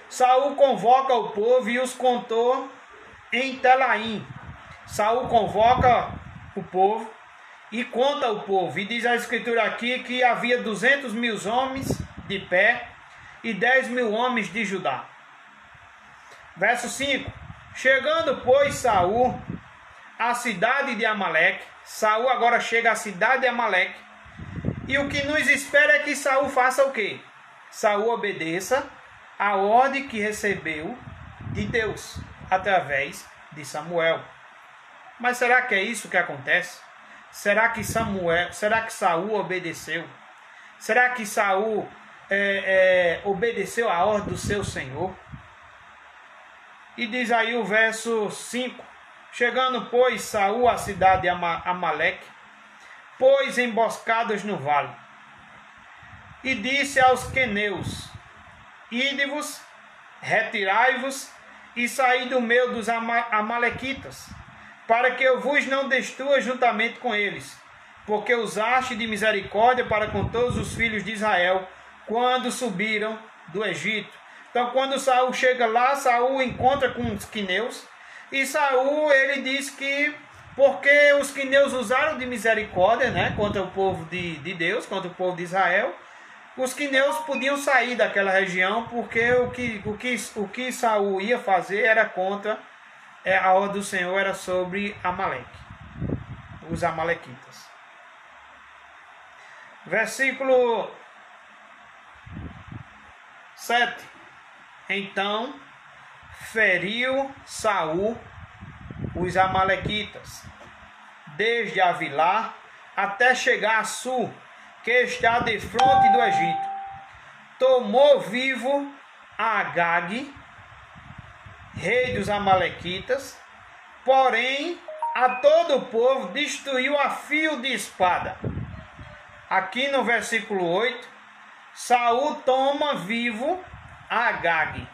Saul convoca o povo e os contou em Telaim. Saul convoca o povo e conta o povo, e diz a escritura aqui que havia 200.000 homens de pé e 10.000 homens de Judá. Verso 5. Chegando, pois, Saul à cidade de Amaleque, Saul agora chega à cidade de Amaleque, e o que nos espera é que Saul faça o quê? Saul obedeça a ordem que recebeu de Deus, através de Samuel. Mas será que é isso que acontece? Será que Saul obedeceu? Será que Saul obedeceu a ordem do seu Senhor? E diz aí o verso 5. Chegando, pois, Saul à cidade de Amaleque, pôs emboscadas no vale. E disse aos queneus, ide-vos, retirai-vos, e saí do meio dos amalequitas, para que eu vos não destrua juntamente com eles, porque usaste de misericórdia para com todos os filhos de Israel, quando subiram do Egito. Então, quando Saul chega lá, Saul encontra com os queneus, e Saul, ele diz que, porque os queneus usaram de misericórdia, né, contra o povo de Deus, contra o povo de Israel, os queneus podiam sair daquela região, porque o que Saul ia fazer era contra a ordem do Senhor, era sobre Amaleque, os amalequitas. Versículo 7. Então feriu Saul os amalequitas, desde Avilá até chegar a Sul, que está de fronte do Egito. Tomou vivo a Agag, rei dos amalequitas, porém a todo o povo destruiu a fio de espada. Aqui no versículo 8, Saul toma vivo a Agag.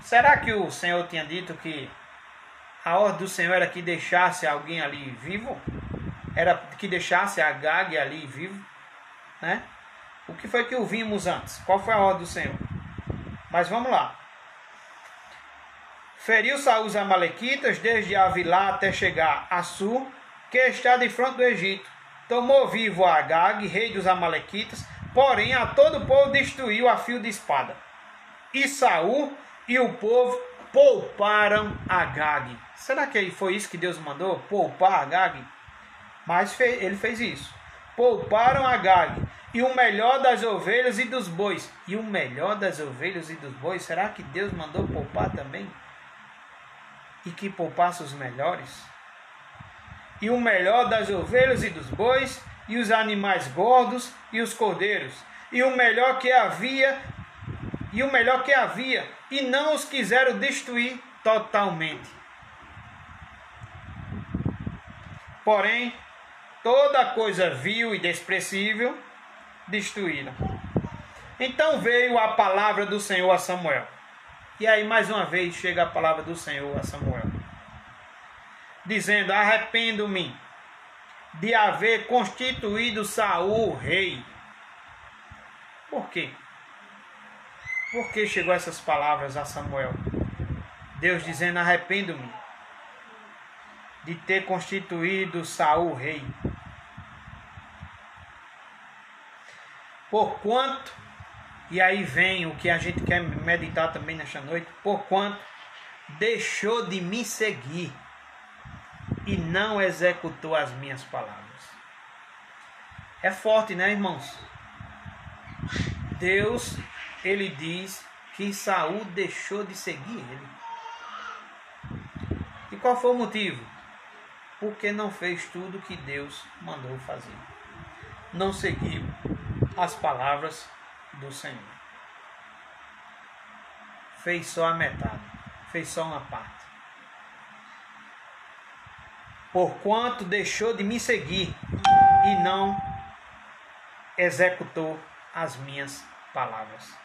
Será que o Senhor tinha dito que a ordem do Senhor era que deixasse alguém ali vivo? Era que deixasse a Agag ali vivo, né? O que foi que ouvimos antes? Qual foi a ordem do Senhor? Mas vamos lá. Feriu Saul os amalequitas desde Avilá até chegar a Sul, que está de frente do Egito. Tomou vivo a Agag, rei dos amalequitas, porém a todo o povo destruiu a fio de espada. E Saul e o povo pouparam Agag. Será que foi isso que Deus mandou? Poupar Agag? Mas ele fez isso. pouparam Agag, e o melhor das ovelhas e dos bois. E o melhor das ovelhas e dos bois, será que Deus mandou poupar também? E que poupasse os melhores? E o melhor das ovelhas e dos bois, e os animais gordos e os cordeiros, e o melhor que havia, e não os quiseram destruir totalmente. Porém, toda coisa vil e desprezível destruíram. Então veio a palavra do Senhor a Samuel. E aí mais uma vez chega a palavra do Senhor a Samuel, dizendo: arrependo-me de haver constituído Saul rei. Por quê? Por que chegou essas palavras a Samuel? Deus dizendo: arrependo-me de ter constituído Saul rei. Porquanto, e aí vem o que a gente quer meditar também nesta noite, porquanto deixou de me seguir e não executou as minhas palavras. É forte, né, irmãos? Deus, ele diz que Saul deixou de seguir ele. E qual foi o motivo? Porque não fez tudo que Deus mandou fazer. Não seguiu as palavras do Senhor. Fez só a metade. Fez só uma parte. Porquanto deixou de me seguir e não executou as minhas palavras.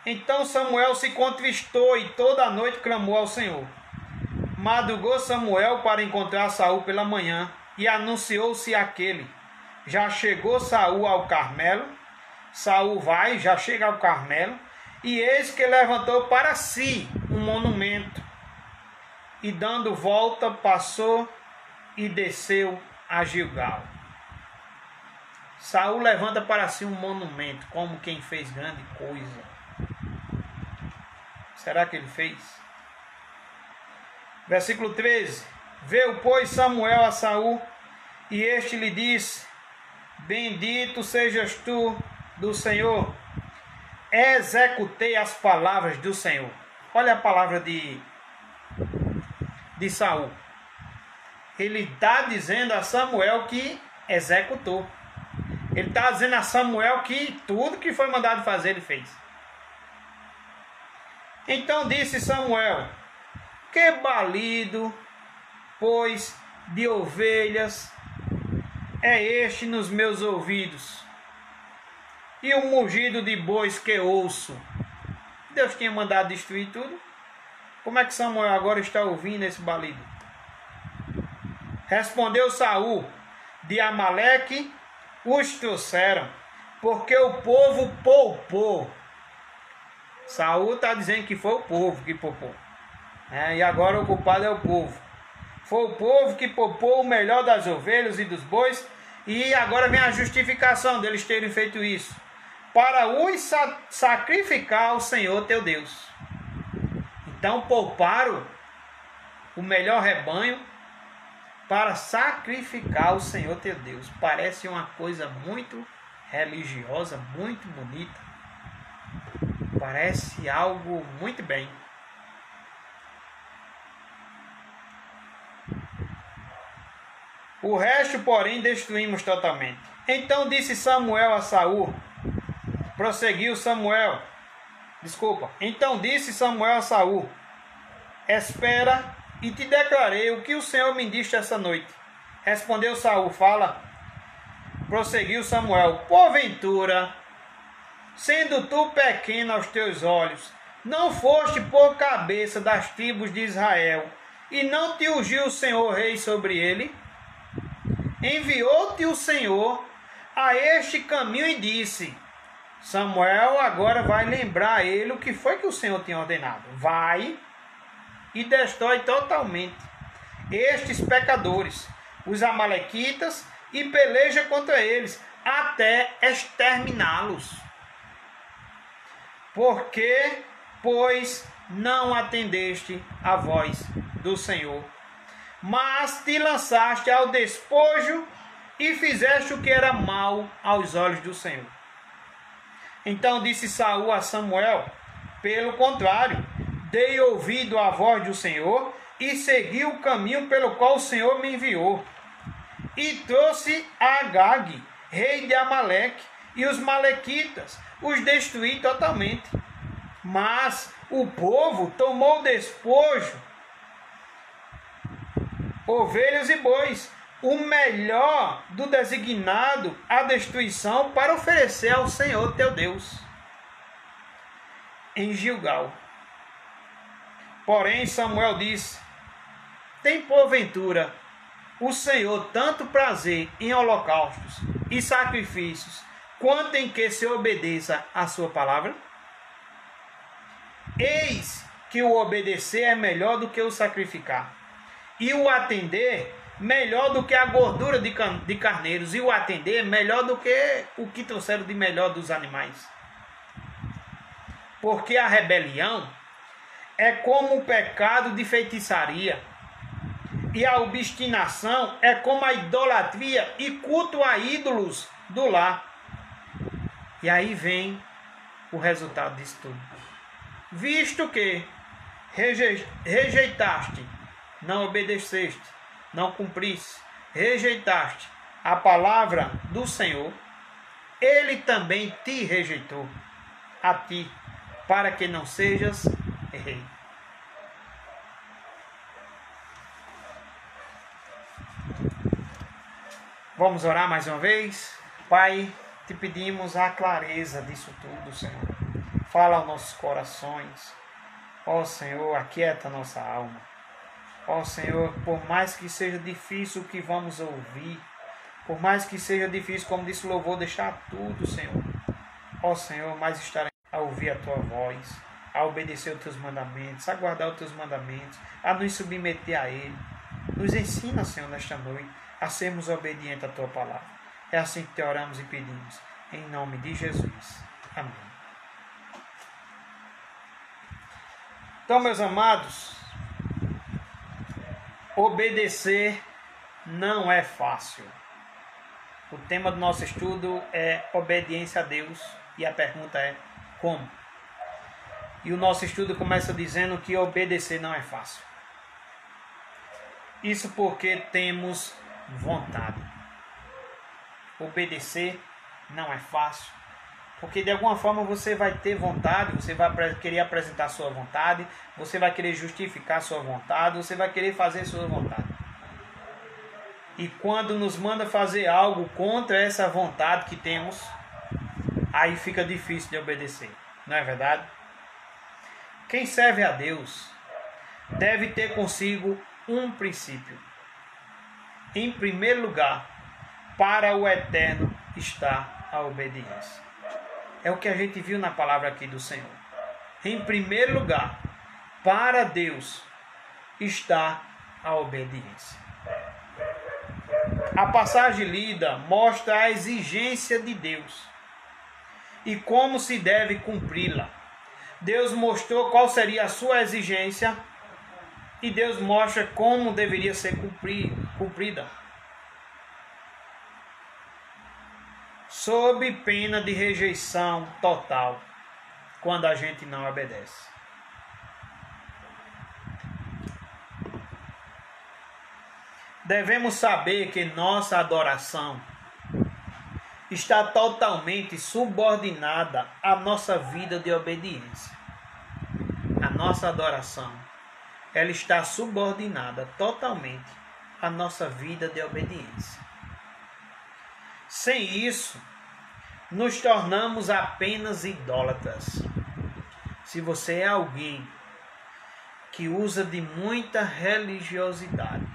Então Samuel se contristou e toda a noite clamou ao Senhor. Madrugou Samuel para encontrar Saul pela manhã e anunciou-se aquele: já chegou Saul ao Carmelo. Saul vai, já chega ao Carmelo, e eis que levantou para si um monumento, e dando volta passou e desceu a Gilgal. Saul levanta para si um monumento, como quem fez grande coisa. Será que ele fez? Versículo 13. Veio, pois, Samuel a Saul, e este lhe disse: bendito sejas tu do Senhor, executei as palavras do Senhor. Olha a palavra de Saul. Ele está dizendo a Samuel que executou. Ele está dizendo a Samuel que tudo que foi mandado fazer, ele fez. Então disse Samuel: que balido, pois, de ovelhas é este nos meus ouvidos, e o mugido de bois que ouço. Deus tinha mandado destruir tudo. Como é que Samuel agora está ouvindo esse balido? Respondeu Saul: de Amaleque os trouxeram, porque o povo poupou. Saul está dizendo que foi o povo que poupou. E agora o culpado é o povo. Foi o povo que poupou o melhor das ovelhas e dos bois. E agora vem a justificação deles terem feito isso: para os sacrificar ao Senhor teu Deus. Então pouparam o melhor rebanho para sacrificar ao Senhor teu Deus. Parece uma coisa muito religiosa, muito bonita. Parece algo muito bem. O resto, porém, destruímos totalmente. Então disse Samuel a Saul, Então disse Samuel a Saul: espera, e te declarei o que o Senhor me disse essa noite. Respondeu Saul: fala. Prosseguiu Samuel: porventura, sendo tu pequeno aos teus olhos, não foste por cabeça das tribos de Israel, e não te ungiu o Senhor rei sobre ele? Enviou-te o Senhor a este caminho e disse: Samuel agora vai lembrar a ele o que foi que o Senhor tinha ordenado. Vai e destrói totalmente estes pecadores, os amalequitas, e peleja contra eles, até exterminá-los. Porque, pois, não atendeste à voz do Senhor, mas te lançaste ao despojo e fizeste o que era mal aos olhos do Senhor. Então disse Saul a Samuel: pelo contrário, dei ouvido à voz do Senhor e segui o caminho pelo qual o Senhor me enviou. E trouxe Agag, rei de Amaleque, e os malequitas, os destruí totalmente. Mas o povo tomou despojo, ovelhas e bois, o melhor do designado à destruição, para oferecer ao Senhor teu Deus em Gilgal. Porém Samuel disse: tem porventura o Senhor tanto prazer em holocaustos e sacrifícios, quanto em que se obedeça a sua palavra? Eis que o obedecer é melhor do que o sacrificar, e o atender melhor do que a gordura de carneiros, e o atender melhor do que o que trouxeram de melhor dos animais. Porque a rebelião é como o pecado de feitiçaria, e a obstinação é como a idolatria e culto a ídolos do lar. E aí vem o resultado disso tudo. Visto que rejeitaste, não obedeceste, não cumpriste, rejeitaste a palavra do Senhor, Ele também te rejeitou a ti, para que não sejas rei. Vamos orar mais uma vez? Pai, te pedimos a clareza disso tudo, Senhor. Fala aos nossos corações. Ó Senhor, aquieta nossa alma. Ó Senhor, por mais que seja difícil o que vamos ouvir, por mais que seja difícil, como disse o louvor, deixar tudo, Senhor. Ó Senhor, mas estar a ouvir a Tua voz, a obedecer os Teus mandamentos, a guardar os Teus mandamentos, a nos submeter a Ele. Nos ensina, Senhor, nesta noite, a sermos obedientes à Tua palavra. É assim que te oramos e pedimos, em nome de Jesus. Amém. Então, meus amados, obedecer não é fácil. O tema do nosso estudo é obediência a Deus, e a pergunta é como? E o nosso estudo começa dizendo que obedecer não é fácil. Isso porque temos vontade. Obedecer não é fácil, porque de alguma forma você vai ter vontade, você vai querer apresentar sua vontade, você vai querer justificar sua vontade, você vai querer fazer sua vontade. E quando nos manda fazer algo contra essa vontade que temos, aí fica difícil de obedecer, não é verdade? Quem serve a Deus deve ter consigo um princípio. Em primeiro lugar, para o eterno está a obediência. É o que a gente viu na palavra aqui do Senhor. Em primeiro lugar, para Deus está a obediência. A passagem lida mostra a exigência de Deus e como se deve cumpri-la. Deus mostrou qual seria a sua exigência e Deus mostra como deveria ser cumprida. Sob pena de rejeição total, quando a gente não obedece. Devemos saber que nossa adoração está totalmente subordinada à nossa vida de obediência. A nossa adoração, ela está subordinada totalmente à nossa vida de obediência. Sem isso, nos tornamos apenas idólatras. Se você é alguém que usa de muita religiosidade,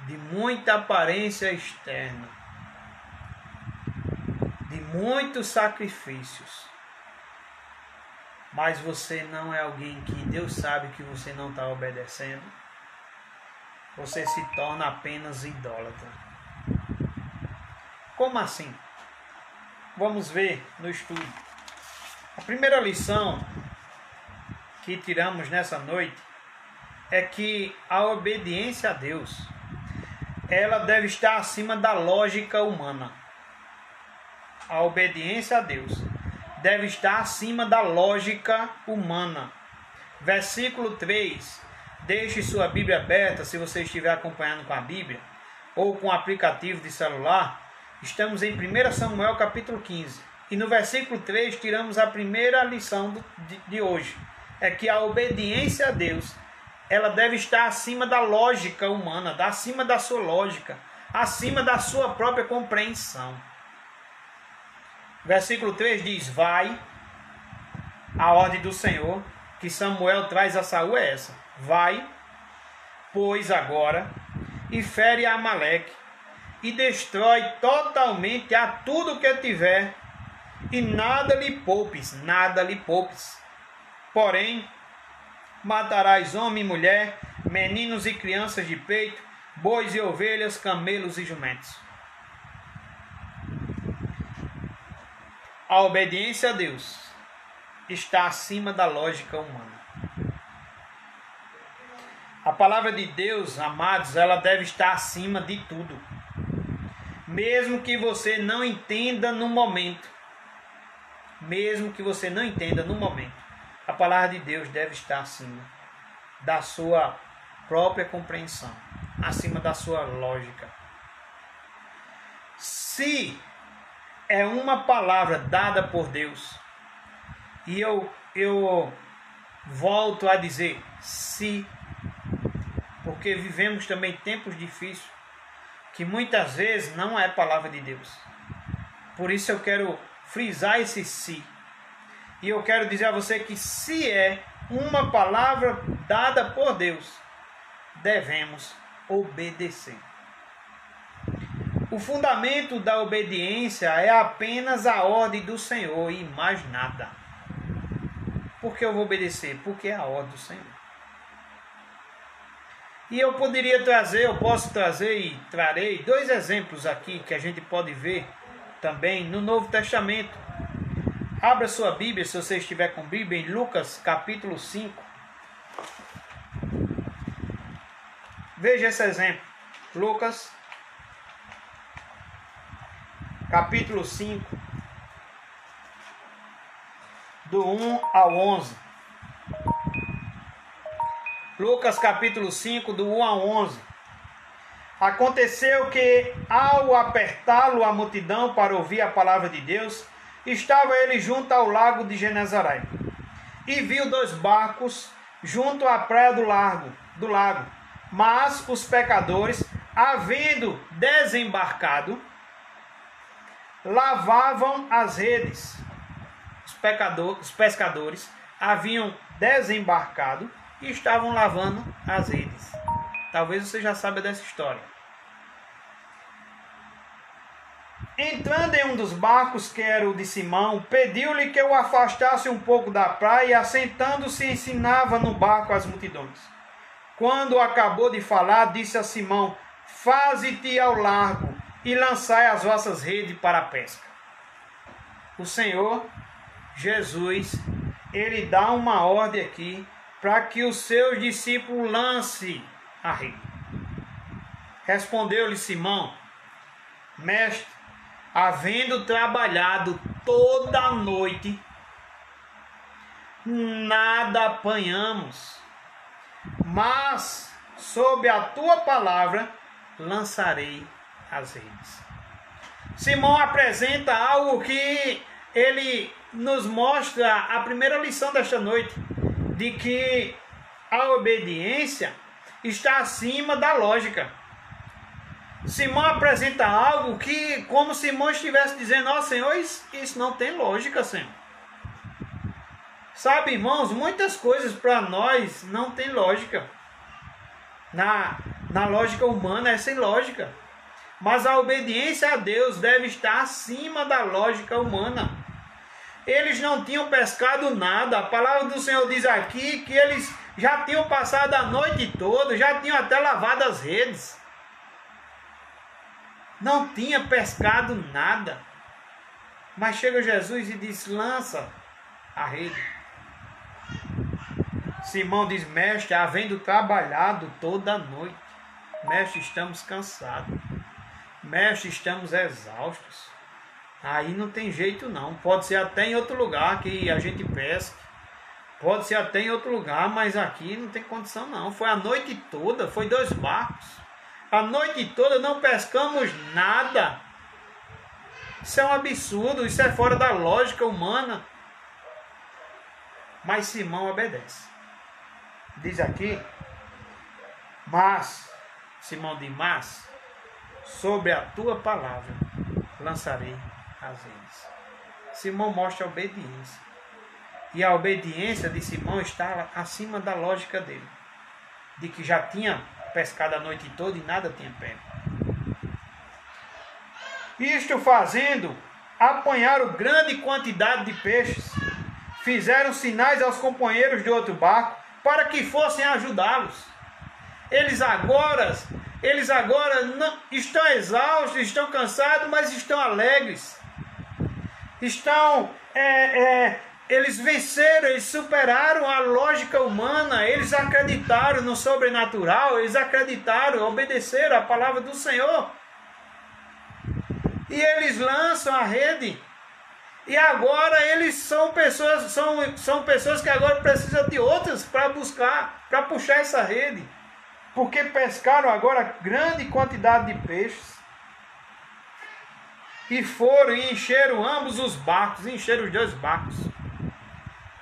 de muita aparência externa, de muitos sacrifícios, mas você não é alguém que Deus sabe que você não está obedecendo, você se torna apenas idólatra. Como assim? Vamos ver no estudo. A primeira lição que tiramos nessa noite é que a obediência a Deus, ela deve estar acima da lógica humana. A obediência a Deus deve estar acima da lógica humana. Versículo 3. Deixe sua Bíblia aberta, se você estiver acompanhando com a Bíblia, ou com o aplicativo de celular. Estamos em 1 Samuel capítulo 15. E no versículo 3 tiramos a primeira lição de hoje. É que a obediência a Deus, ela deve estar acima da lógica humana, acima da sua lógica, acima da sua própria compreensão. Versículo 3 diz: vai, a ordem do Senhor que Samuel traz a Saul é essa: vai, pois agora, e fere a Amaleque, e destrói totalmente a tudo que tiver, e nada lhe poupes, nada lhe poupes. Porém, matarás homem e mulher, meninos e crianças de peito, bois e ovelhas, camelos e jumentos. A obediência a Deus está acima da lógica humana. A palavra de Deus, amados, ela deve estar acima de tudo. Mesmo que você não entenda no momento. Mesmo que você não entenda no momento. A palavra de Deus deve estar acima da sua própria compreensão. Acima da sua lógica. Se é uma palavra dada por Deus, e eu volto a dizer se, porque vivemos também tempos difíceis, que muitas vezes não é palavra de Deus. Por isso eu quero frisar esse se. E eu quero dizer a você que se é uma palavra dada por Deus, devemos obedecer. O fundamento da obediência é apenas a ordem do Senhor e mais nada. Por que eu vou obedecer? Porque é a ordem do Senhor. E eu posso trazer e trarei 2 exemplos aqui que a gente pode ver também no Novo Testamento. Abra sua Bíblia, se você estiver com Bíblia, em Lucas capítulo 5. Veja esse exemplo. Lucas capítulo 5, do 1 ao 11. Lucas capítulo 5, do 1 ao 11. Aconteceu que, ao apertá-lo a multidão para ouvir a palavra de Deus, estava ele junto ao lago de Genezaré, e viu 2 barcos junto à praia do lago. Mas os pecadores, havendo desembarcado, lavavam as redes. Os pescadores haviam desembarcado e estavam lavando as redes. Talvez você já saiba dessa história. Entrando em um dos barcos, que era o de Simão, pediu-lhe que o afastasse um pouco da praia, e assentando-se ensinava no barco as multidões. Quando acabou de falar, disse a Simão: faze-te ao largo e lançai as vossas redes para a pesca. O Senhor Jesus, ele dá uma ordem aqui para que os seus discípulos lancem a rede. Respondeu-lhe Simão: mestre, havendo trabalhado toda a noite, nada apanhamos, mas sob a tua palavra lançarei as redes. Simão apresenta algo que ele nos mostra a primeira lição desta noite, de que a obediência está acima da lógica. Simão apresenta algo que, como Simão estivesse dizendo: ó Senhor, isso não tem lógica, Senhor. Sabe, irmãos, muitas coisas para nós não tem lógica. Na lógica humana é sem lógica. Mas a obediência a Deus deve estar acima da lógica humana. Eles não tinham pescado nada. A palavra do Senhor diz aqui que eles já tinham passado a noite toda, já tinham até lavado as redes. Não tinha pescado nada. Mas chega Jesus e diz: lança a rede. Simão diz: mestre, havendo trabalhado toda a noite, mestre, estamos cansados, mestre, estamos exaustos. Aí não tem jeito não. Pode ser até em outro lugar que a gente pesca, pode ser até em outro lugar, mas aqui não tem condição não. Foi a noite toda, foi 2 barcos, a noite toda não pescamos nada. Isso é um absurdo, isso é fora da lógica humana. Mas Simão obedece. Diz aqui: mas, Simão diz: mas, sobre a tua palavra lançarei as redes. Simão mostra a obediência. E a obediência de Simão está acima da lógica dele, de que já tinha pescado a noite toda e nada tinha pego. Isto fazendo, apanharam grande quantidade de peixes, fizeram sinais aos companheiros de outro barco para que fossem ajudá-los. Eles agora não, estão exaustos, estão cansados, mas estão alegres. Eles venceram, eles superaram a lógica humana, eles acreditaram no sobrenatural, eles acreditaram, obedeceram a palavra do Senhor. E eles lançam a rede. E agora eles são pessoas que agora precisam de outras para buscar, para puxar essa rede. Porque pescaram agora grande quantidade de peixes. E foram e encheram ambos os barcos, encheram os 2 barcos,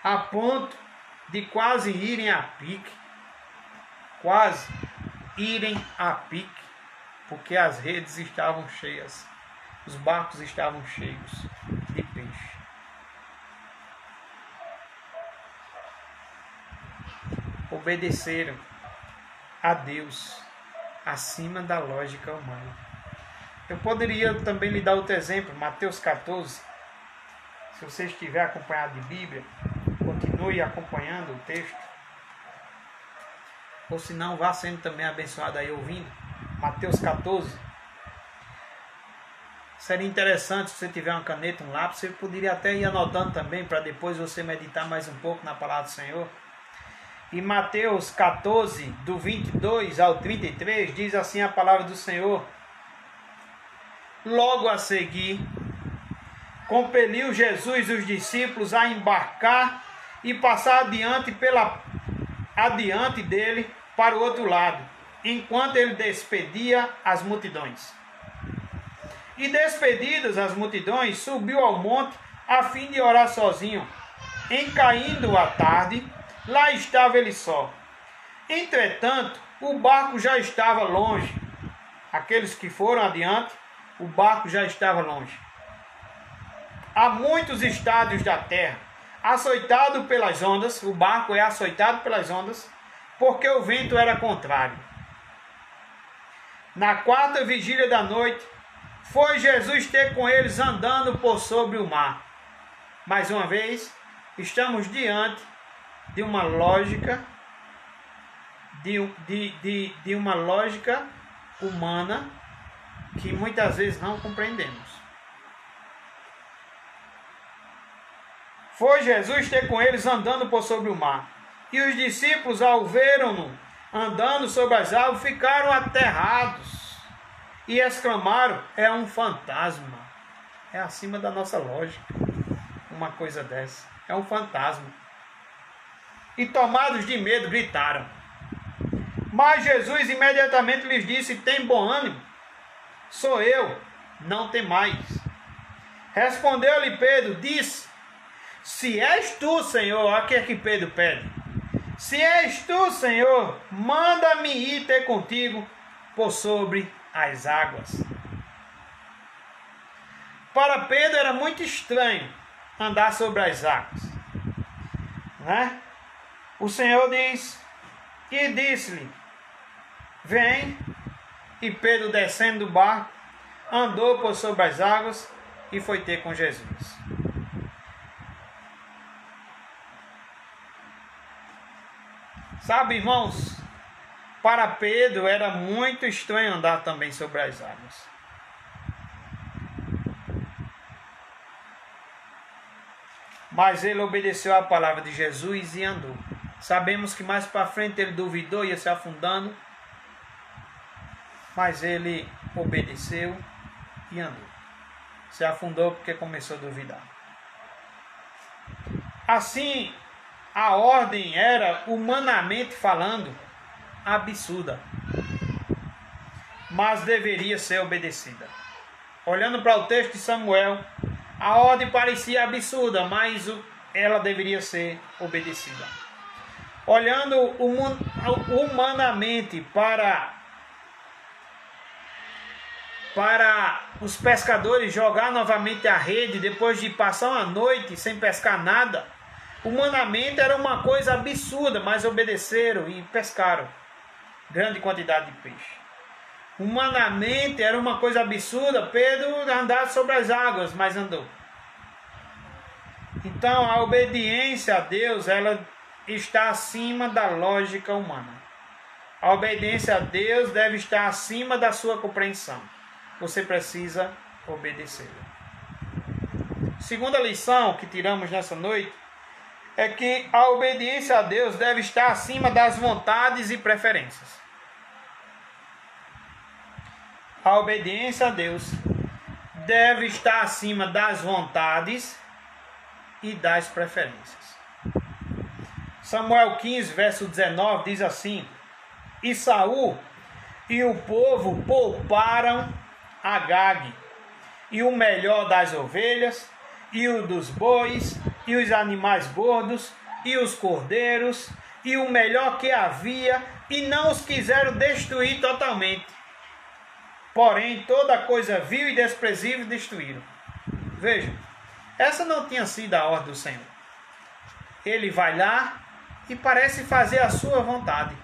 a ponto de quase irem a pique. Quase irem a pique, porque as redes estavam cheias. Os barcos estavam cheios de peixe. Obedeceram a Deus acima da lógica humana. Eu poderia também lhe dar outro exemplo, Mateus 14. Se você estiver acompanhado de Bíblia, continue acompanhando o texto. Ou se não, vá sendo também abençoado aí ouvindo. Mateus 14. Seria interessante, se você tiver uma caneta, um lápis, você poderia até ir anotando também, para depois você meditar mais um pouco na palavra do Senhor. E Mateus 14, do 22 ao 33, diz assim a palavra do Senhor: logo a seguir, compeliu Jesus os discípulos a embarcar e passar adiante dele para o outro lado, enquanto ele despedia as multidões. E despedidas as multidões, subiu ao monte a fim de orar sozinho. Em caindo a tarde, lá estava ele só. Entretanto, o barco já estava longe. Aqueles que foram adiante, o barco já estava longe, a muitos estádios da terra, açoitado pelas ondas. O barco é açoitado pelas ondas, porque o vento era contrário. Na 4ª vigília da noite, foi Jesus ter com eles andando por sobre o mar. Mais uma vez, estamos diante de uma lógica, de uma lógica humana que muitas vezes não compreendemos. Foi Jesus ter com eles andando por sobre o mar. E os discípulos, ao verem-no andando sobre as águas, ficaram aterrados e exclamaram: é um fantasma. É acima da nossa lógica uma coisa dessa. É um fantasma. E tomados de medo, gritaram. Mas Jesus imediatamente lhes disse: tem bom ânimo, sou eu, não temais. Respondeu-lhe Pedro, disse: se és tu, Senhor, a que Pedro pede? Se és tu, Senhor, manda-me ir ter contigo por sobre as águas. Para Pedro era muito estranho andar sobre as águas, né? O Senhor diz, e disse-lhe: vem. E Pedro, descendo do barco, andou por sobre as águas e foi ter com Jesus. Sabe, irmãos, para Pedro era muito estranho andar também sobre as águas. Mas ele obedeceu à palavra de Jesus e andou. Sabemos que mais para frente ele duvidou, ia se afundando, mas ele obedeceu e andou. Se afundou porque começou a duvidar. Assim, a ordem era, humanamente falando, absurda, mas deveria ser obedecida. Olhando para o texto de Samuel, a ordem parecia absurda, mas ela deveria ser obedecida. Olhando humanamente para os pescadores jogar novamente a rede depois de passar uma noite sem pescar nada, humanamente era uma coisa absurda, mas obedeceram e pescaram grande quantidade de peixe. Humanamente era uma coisa absurda Pedro andar sobre as águas, mas andou. Então a obediência a Deus, ela está acima da lógica humana. A obediência a Deus deve estar acima da sua compreensão. Você precisa obedecer. Segunda lição que tiramos nessa noite é que a obediência a Deus deve estar acima das vontades e preferências. A obediência a Deus deve estar acima das vontades e das preferências. Samuel 15, verso 19 diz assim: E Saul e o povo pouparam Agag, e o melhor das ovelhas, e o dos bois, e os animais gordos, e os cordeiros, e o melhor que havia, e não os quiseram destruir totalmente. Porém, toda coisa vil e desprezível destruíram. Veja, essa não tinha sido a ordem do Senhor. Ele vai lá e parece fazer a sua vontade.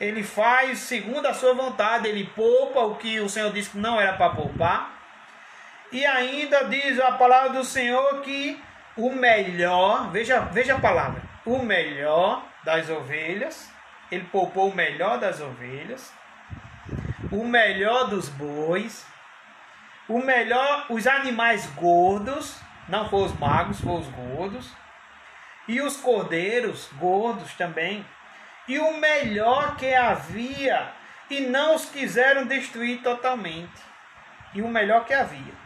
Ele faz segundo a sua vontade, ele poupa o que o Senhor disse que não era para poupar. E ainda diz a palavra do Senhor que o melhor, veja a palavra, o melhor das ovelhas, ele poupou o melhor das ovelhas, o melhor dos bois, o melhor, os animais gordos, não foram os magros, foram os gordos, e os cordeiros gordos também, e o melhor que havia, e não os quiseram destruir totalmente, e o melhor que havia.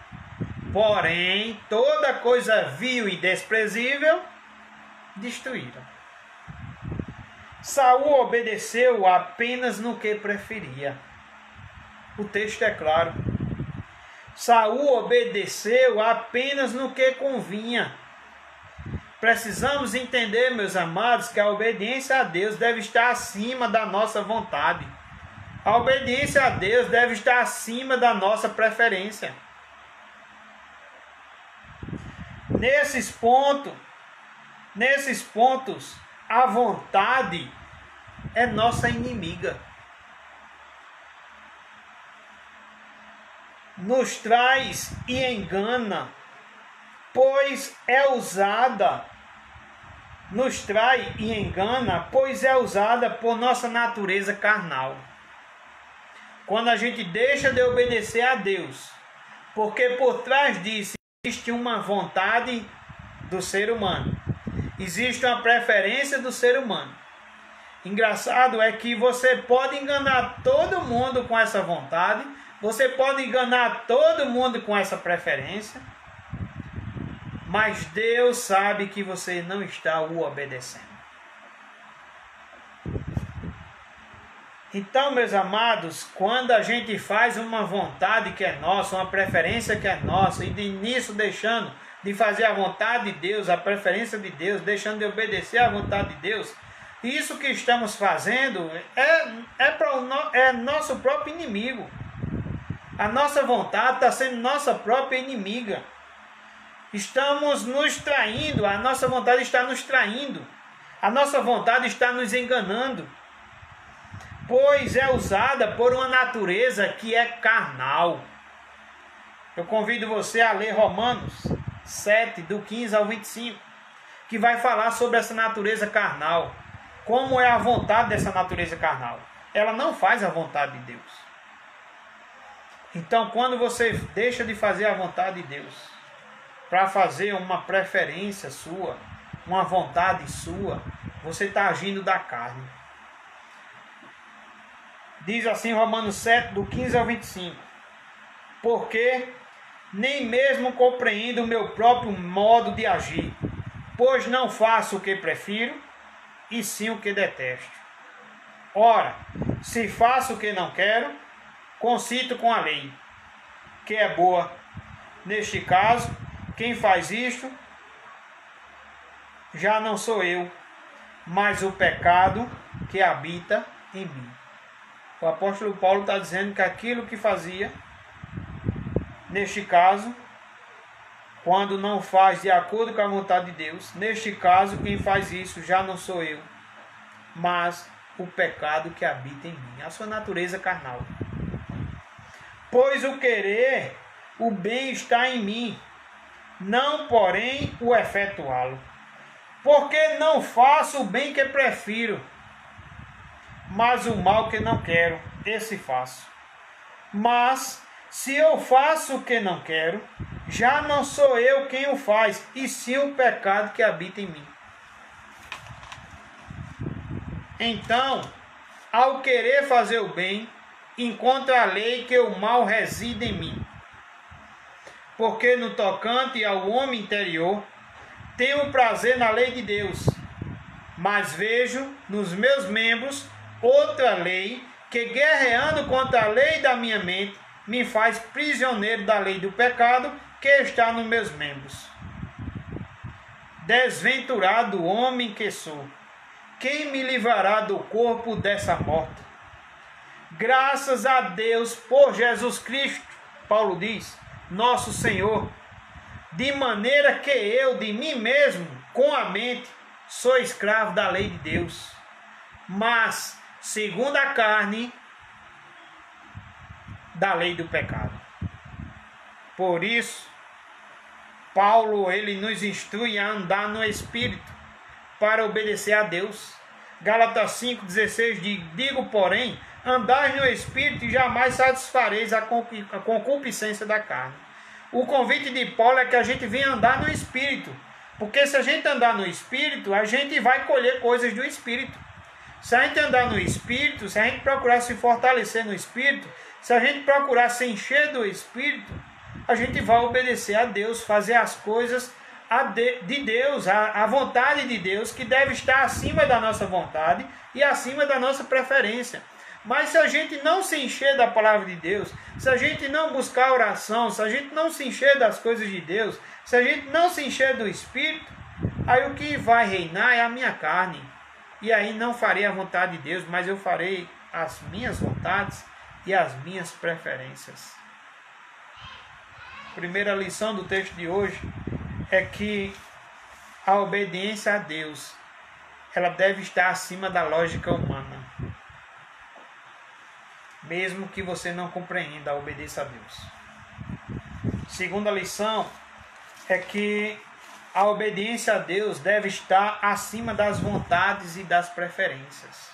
Porém, toda coisa vil e desprezível destruíram. Saul obedeceu apenas no que preferia. O texto é claro. Saul obedeceu apenas no que convinha. Precisamos entender, meus amados, que a obediência a Deus deve estar acima da nossa vontade. A obediência a Deus deve estar acima da nossa preferência. Nesses pontos, a vontade é nossa inimiga. Nos traz e engana, pois é usada. Nos trai e engana, pois é usada por nossa natureza carnal. Quando a gente deixa de obedecer a Deus, porque por trás disso existe uma vontade do ser humano, existe uma preferência do ser humano. Engraçado é que você pode enganar todo mundo com essa vontade, você pode enganar todo mundo com essa preferência, mas Deus sabe que você não está o obedecendo. Então, meus amados, quando a gente faz uma vontade que é nossa, uma preferência que é nossa, e de início deixando de fazer a vontade de Deus, a preferência de Deus, deixando de obedecer à vontade de Deus, isso que estamos fazendo é nosso próprio inimigo. A nossa vontade está sendo nossa própria inimiga. Estamos nos traindo, a nossa vontade está nos traindo, a nossa vontade está nos enganando, pois é usada por uma natureza que é carnal. Eu convido você a ler Romanos 7, do 15 ao 25, que vai falar sobre essa natureza carnal. Como é a vontade dessa natureza carnal? Ela não faz a vontade de Deus. Então, quando você deixa de fazer a vontade de Deus, para fazer uma preferência sua, uma vontade sua, você está agindo da carne. Diz assim Romanos 7, do 15 ao 25. Porque nem mesmo compreendo o meu próprio modo de agir, pois não faço o que prefiro, e sim o que detesto. Ora, se faço o que não quero, consinto com a lei, que é boa. Neste caso, quem faz isto já não sou eu, mas o pecado que habita em mim. O apóstolo Paulo está dizendo que aquilo que fazia, neste caso, quando não faz de acordo com a vontade de Deus, neste caso, quem faz isso já não sou eu, mas o pecado que habita em mim, a sua natureza carnal. Pois o querer, o bem está em mim, não porém o efetuá-lo. Porque não faço o bem que prefiro, mas o mal que não quero, esse faço. Mas se eu faço o que não quero, já não sou eu quem o faz, e sim o pecado que habita em mim. Então, ao querer fazer o bem, encontro a lei que o mal reside em mim. Porque no tocante ao homem interior, tenho prazer na lei de Deus, mas vejo nos meus membros outra lei que, guerreando contra a lei da minha mente, me faz prisioneiro da lei do pecado que está nos meus membros. Desventurado homem que sou, quem me livrará do corpo dessa morte? Graças a Deus por Jesus Cristo, Paulo diz, nosso Senhor, de maneira que eu, de mim mesmo, com a mente, sou escravo da lei de Deus, mas, segundo a carne, da lei do pecado. Por isso, Paulo, ele nos instrui a andar no Espírito, para obedecer a Deus. Gálatas 5,16 diz, digo, porém, andai no Espírito e jamais satisfareis a concupiscência da carne. O convite de Paulo é que a gente venha andar no Espírito, porque se a gente andar no Espírito, a gente vai colher coisas do Espírito. Se a gente andar no Espírito, se a gente procurar se fortalecer no Espírito, se a gente procurar se encher do Espírito, a gente vai obedecer a Deus, fazer as coisas de Deus, a vontade de Deus, que deve estar acima da nossa vontade e acima da nossa preferência. Mas se a gente não se encher da palavra de Deus, se a gente não buscar oração, se a gente não se encher das coisas de Deus, se a gente não se encher do Espírito, aí o que vai reinar é a minha carne. E aí não farei a vontade de Deus, mas eu farei as minhas vontades e as minhas preferências. Primeira lição do texto de hoje é que a obediência a Deus, ela deve estar acima da lógica humana. Mesmo que você não compreenda, obedeça a Deus. Segunda lição é que a obediência a Deus deve estar acima das vontades e das preferências.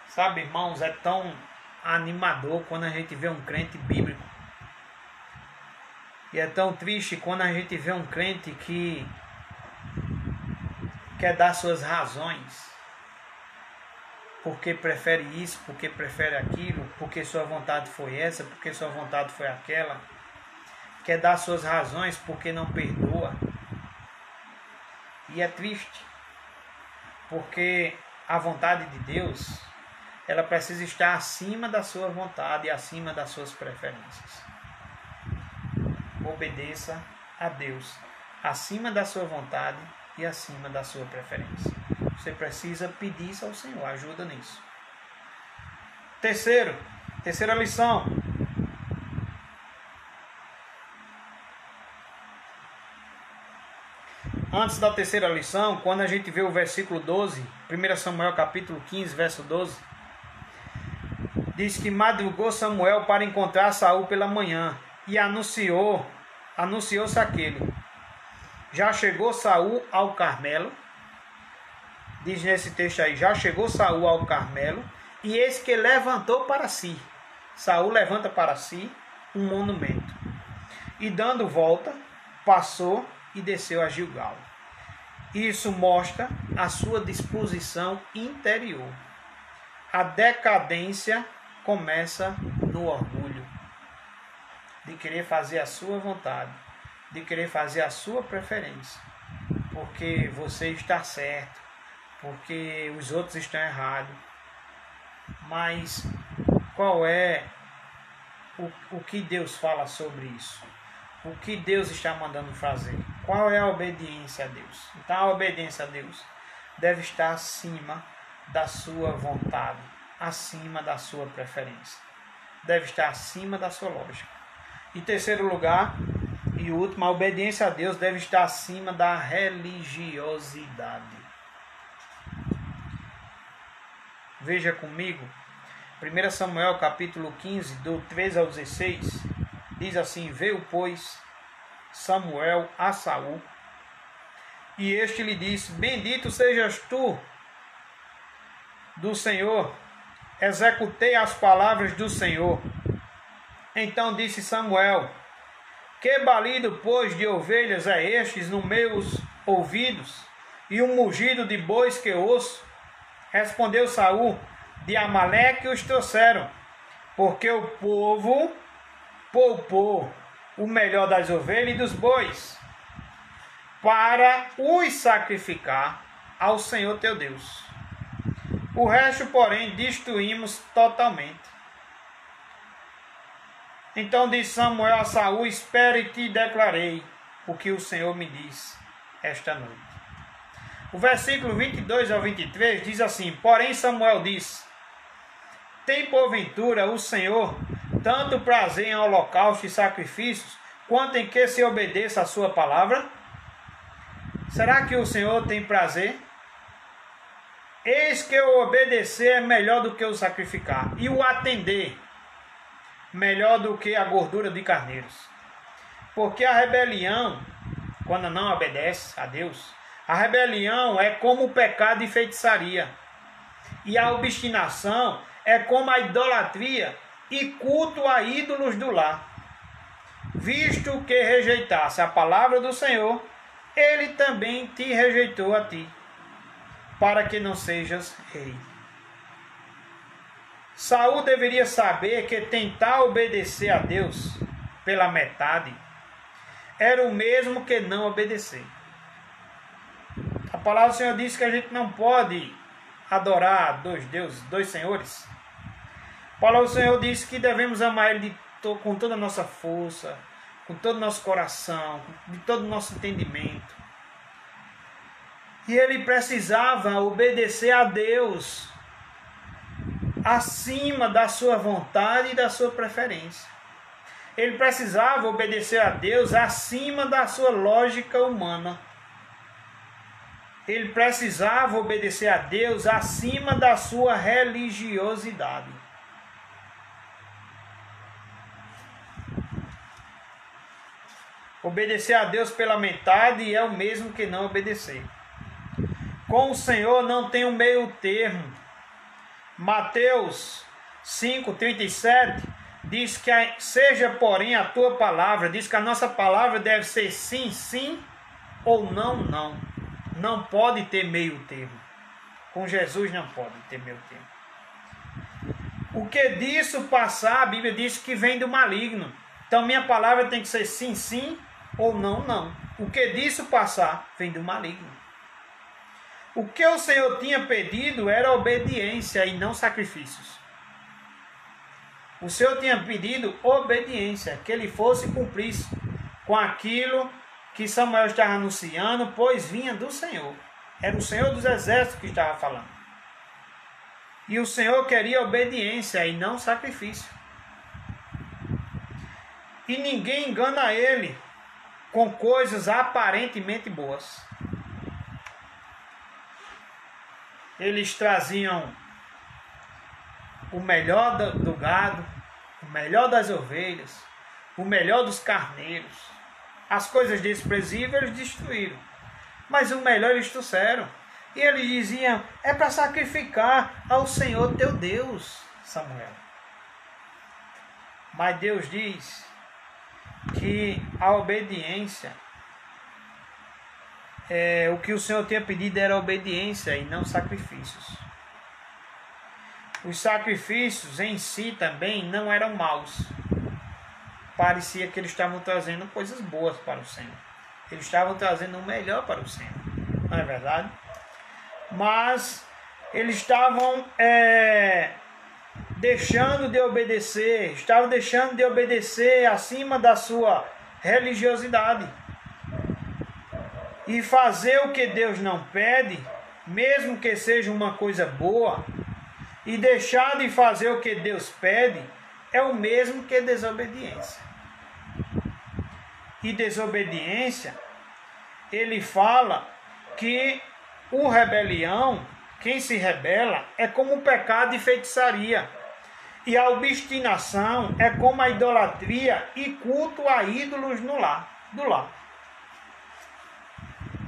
Sabe, irmãos, é tão animador quando a gente vê um crente bíblico. E é tão triste quando a gente vê um crente que quer dar suas razões. Porque prefere isso, porque prefere aquilo, porque sua vontade foi essa, porque sua vontade foi aquela. Quer dar suas razões porque não perdoa. E é triste. Porque a vontade de Deus, ela precisa estar acima da sua vontade e acima das suas preferências. Obedeça a Deus acima da sua vontade e acima da sua preferência. Você precisa pedir isso ao Senhor, ajuda nisso. Terceira lição. Antes da terceira lição, quando a gente vê o versículo 12, 1 Samuel capítulo 15, verso 12, diz que madrugou Samuel para encontrar Saul pela manhã e anunciou-se aquele. Já chegou Saul ao Carmelo, diz nesse texto aí, já chegou Saul ao Carmelo, e eis que levantou para si. Saul levanta para si um monumento. e dando volta, passou e desceu a Gilgal. Isso mostra a sua disposição interior. A decadência começa no orgulho, de querer fazer a sua vontade, de querer fazer a sua preferência, porque você está certo, porque os outros estão errados. Mas qual é o que Deus fala sobre isso? O que Deus está mandando fazer? Qual é a obediência a Deus? Então a obediência a Deus deve estar acima da sua vontade, acima da sua preferência. Deve estar acima da sua lógica. Em terceiro lugar, e último, a obediência a Deus deve estar acima da religiosidade. Veja comigo, 1 Samuel capítulo 15, do 13 ao 16, diz assim: Veio, pois, Samuel a Saul, e este lhe disse: Bendito sejas tu do Senhor, executei as palavras do Senhor. Então disse Samuel: Que balido, pois, de ovelhas é estes nos meus ouvidos, e um mugido de bois que ouço? Respondeu Saul: De Amaleque os trouxeram, porque o povo poupou o melhor das ovelhas e dos bois, para os sacrificar ao Senhor teu Deus. O resto, porém, destruímos totalmente. Então disse Samuel a Saul: Espere e te declarei o que o Senhor me diz esta noite. O versículo 22 ao 23 diz assim: Porém Samuel disse: Tem porventura o Senhor tanto prazer em holocaustos e sacrifícios, quanto em que se obedeça a sua palavra? Será que o Senhor tem prazer? Eis que o obedecer é melhor do que o sacrificar, e o atender melhor do que a gordura de carneiros. Porque a rebelião, quando não obedece a Deus, a rebelião é como o pecado e feitiçaria, e a obstinação é como a idolatria e culto a ídolos do lar. Visto que rejeitasse a palavra do Senhor, ele também te rejeitou a ti, para que não sejas rei. Saul deveria saber que tentar obedecer a Deus pela metade era o mesmo que não obedecer. A palavra do Senhor diz que a gente não pode adorar dois deuses, dois senhores. A palavra do Senhor diz que devemos amar Ele com toda a nossa força, com todo o nosso coração, de todo o nosso entendimento. E ele precisava obedecer a Deus acima da sua vontade e da sua preferência. Ele precisava obedecer a Deus acima da sua lógica humana. Ele precisava obedecer a Deus acima da sua religiosidade. Obedecer a Deus pela metade é o mesmo que não obedecer. Com o Senhor não tem um meio termo. Mateus 5:37 diz que seja porém a tua palavra, diz que a nossa palavra deve ser sim, sim, ou não, não. Não pode ter meio termo. Com Jesus não pode ter meio termo. O que disso passar, a Bíblia diz que vem do maligno. Então minha palavra tem que ser sim, sim, ou não, não. O que disso passar, vem do maligno. O que o Senhor tinha pedido era obediência e não sacrifícios. O Senhor tinha pedido obediência, que ele fosse cumprir com aquilo que Samuel estava anunciando, pois vinha do Senhor. Era o Senhor dos exércitos que estava falando. E o Senhor queria obediência e não sacrifício. E ninguém engana ele com coisas aparentemente boas. Eles traziam o melhor do gado, o melhor das ovelhas, o melhor dos carneiros. As coisas desprezíveis eles destruíram, mas o melhor eles trouxeram. E eles diziam: é para sacrificar ao Senhor teu Deus, Samuel. Mas Deus diz que a obediência, o que o Senhor tinha pedido era obediência e não sacrifícios. Os sacrifícios em si também não eram maus. Parecia que eles estavam trazendo coisas boas para o Senhor. Eles estavam trazendo o melhor para o Senhor. Não é verdade? Mas eles estavam deixando de obedecer. Estavam deixando de obedecer acima da sua religiosidade. E fazer o que Deus não pede, mesmo que seja uma coisa boa, e deixar de fazer o que Deus pede, é o mesmo que desobediência. E desobediência, ele fala que o rebelião, quem se rebela, é como o pecado de feitiçaria. E a obstinação é como a idolatria e culto a ídolos do lar.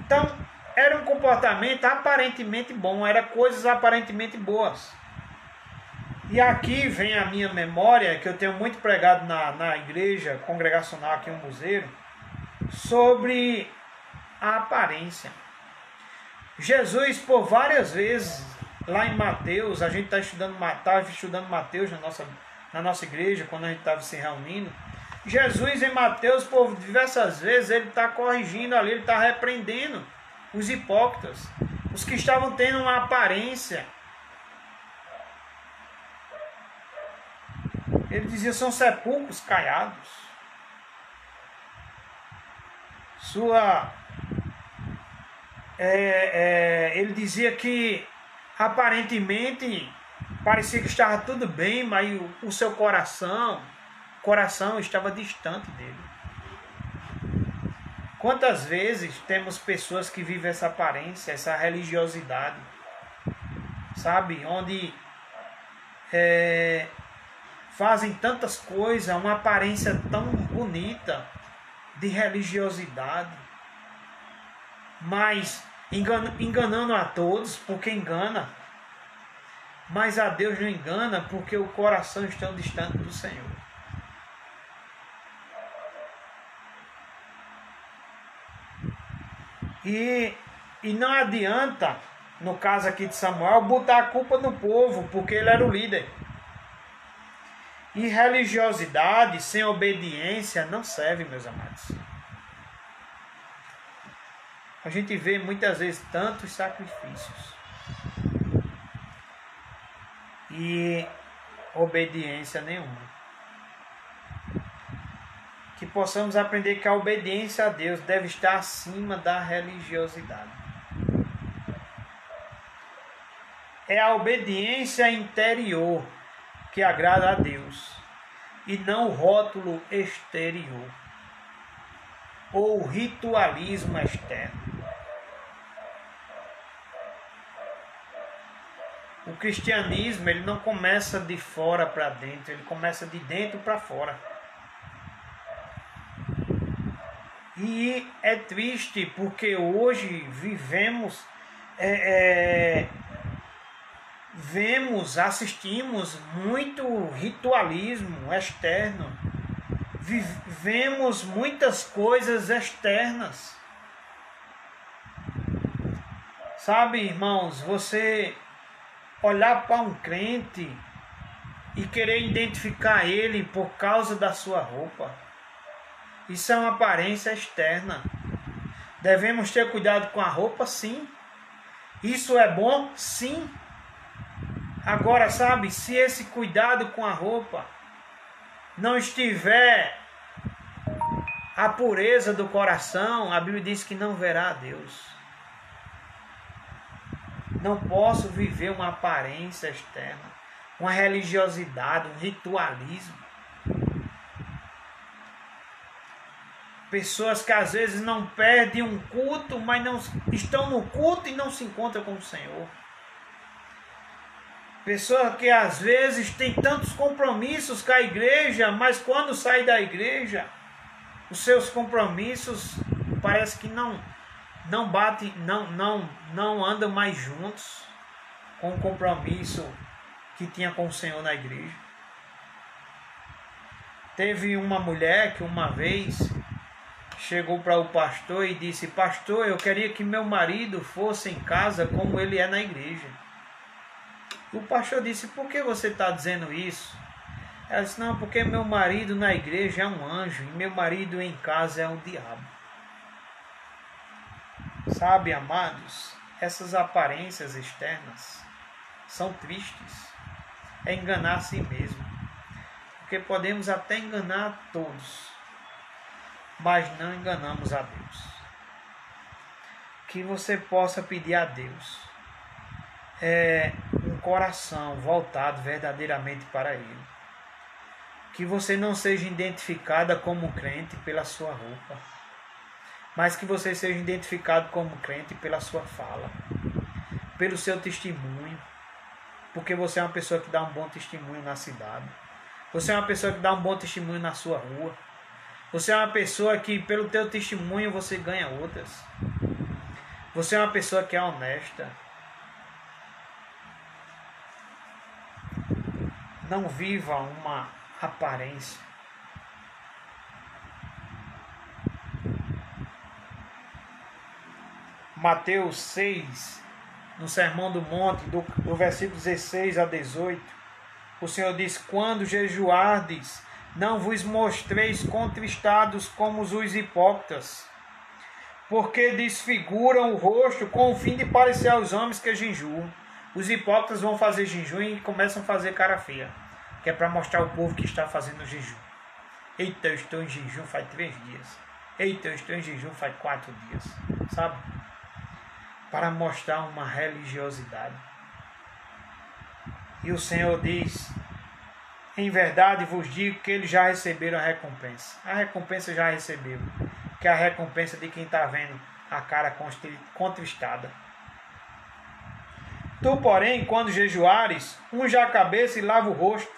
Então, era um comportamento aparentemente bom, eram coisas aparentemente boas. E aqui vem a minha memória, que eu tenho muito pregado na igreja congregacional aqui em Umbuzeiro, sobre a aparência. Jesus, por várias vezes, lá em Mateus, a gente estava estudando Mateus na nossa igreja, quando a gente estava se reunindo. Jesus em Mateus, por diversas vezes, ele está corrigindo ali, ele está repreendendo os hipócritas, os que estavam tendo uma aparência. Ele dizia, são sepulcros caiados. Ele dizia que aparentemente parecia que estava tudo bem, mas o seu coração estava distante dele. Quantas vezes temos pessoas que vivem essa aparência, essa religiosidade, sabe? Onde fazem tantas coisas, uma aparência tão bonita de religiosidade, mas enganando a todos, porque engana, mas a Deus não engana, porque o coração está distante do Senhor. E não adianta, no caso aqui de Samuel, botar a culpa no povo, porque ele era o líder. E religiosidade sem obediência não serve, meus amados. A gente vê muitas vezes tantos sacrifícios e obediência nenhuma. Que possamos aprender que a obediência a Deus deve estar acima da religiosidade. É a obediência interior que agrada a Deus, e não o rótulo exterior ou o ritualismo externo. O cristianismo, ele não começa de fora para dentro, ele começa de dentro para fora. E é triste porque hoje assistimos muito ritualismo externo, vemos muitas coisas externas. Sabe, irmãos, você olhar para um crente e querer identificar ele por causa da sua roupa, isso é uma aparência externa. Devemos ter cuidado com a roupa, sim. Isso é bom, sim. Agora, sabe, se esse cuidado com a roupa não estiver a pureza do coração, a Bíblia diz que não verá a Deus. Não posso viver uma aparência externa, uma religiosidade, um ritualismo. Pessoas que às vezes não perdem um culto, mas não estão no culto e não se encontram com o Senhor. Pessoas que às vezes têm tantos compromissos com a igreja, mas quando sai da igreja, os seus compromissos parece que não batem, não andam mais juntos com o compromisso que tinha com o Senhor na igreja. Teve uma mulher que uma vez chegou para o pastor e disse: pastor, eu queria que meu marido fosse em casa como ele é na igreja. O pastor disse: por que você está dizendo isso? Ela disse: não, porque meu marido na igreja é um anjo e meu marido em casa é um diabo. Sabe, amados, essas aparências externas são tristes. É enganar a si mesmo. Porque podemos até enganar a todos, mas não enganamos a Deus. Que você possa pedir a Deus um coração voltado verdadeiramente para Ele. Que você não seja identificada como crente pela sua roupa, mas que você seja identificado como crente pela sua fala, pelo seu testemunho, porque você é uma pessoa que dá um bom testemunho na cidade. Você é uma pessoa que dá um bom testemunho na sua rua. Você é uma pessoa que, pelo teu testemunho, você ganha outras. Você é uma pessoa que é honesta. Não viva uma aparência. Mateus 6, no Sermão do Monte, do versículo 16 a 18, o Senhor diz: quando jejuardes, não vos mostreis contristados como os hipócritas, porque desfiguram o rosto com o fim de parecer aos homens que jejuam. Os hipócritas vão fazer jejum e começam a fazer cara feia, que é para mostrar ao povo que está fazendo jejum. Eita, eu estou em jejum faz 3 dias. Eita, eu estou em jejum faz 4 dias. Sabe? Para mostrar uma religiosidade. E o Senhor diz: em verdade vos digo que eles já receberam a recompensa. A recompensa já recebeu, que é a recompensa de quem está vendo a cara contristada. Tu, porém, quando jejuares, unja a cabeça e lava o rosto,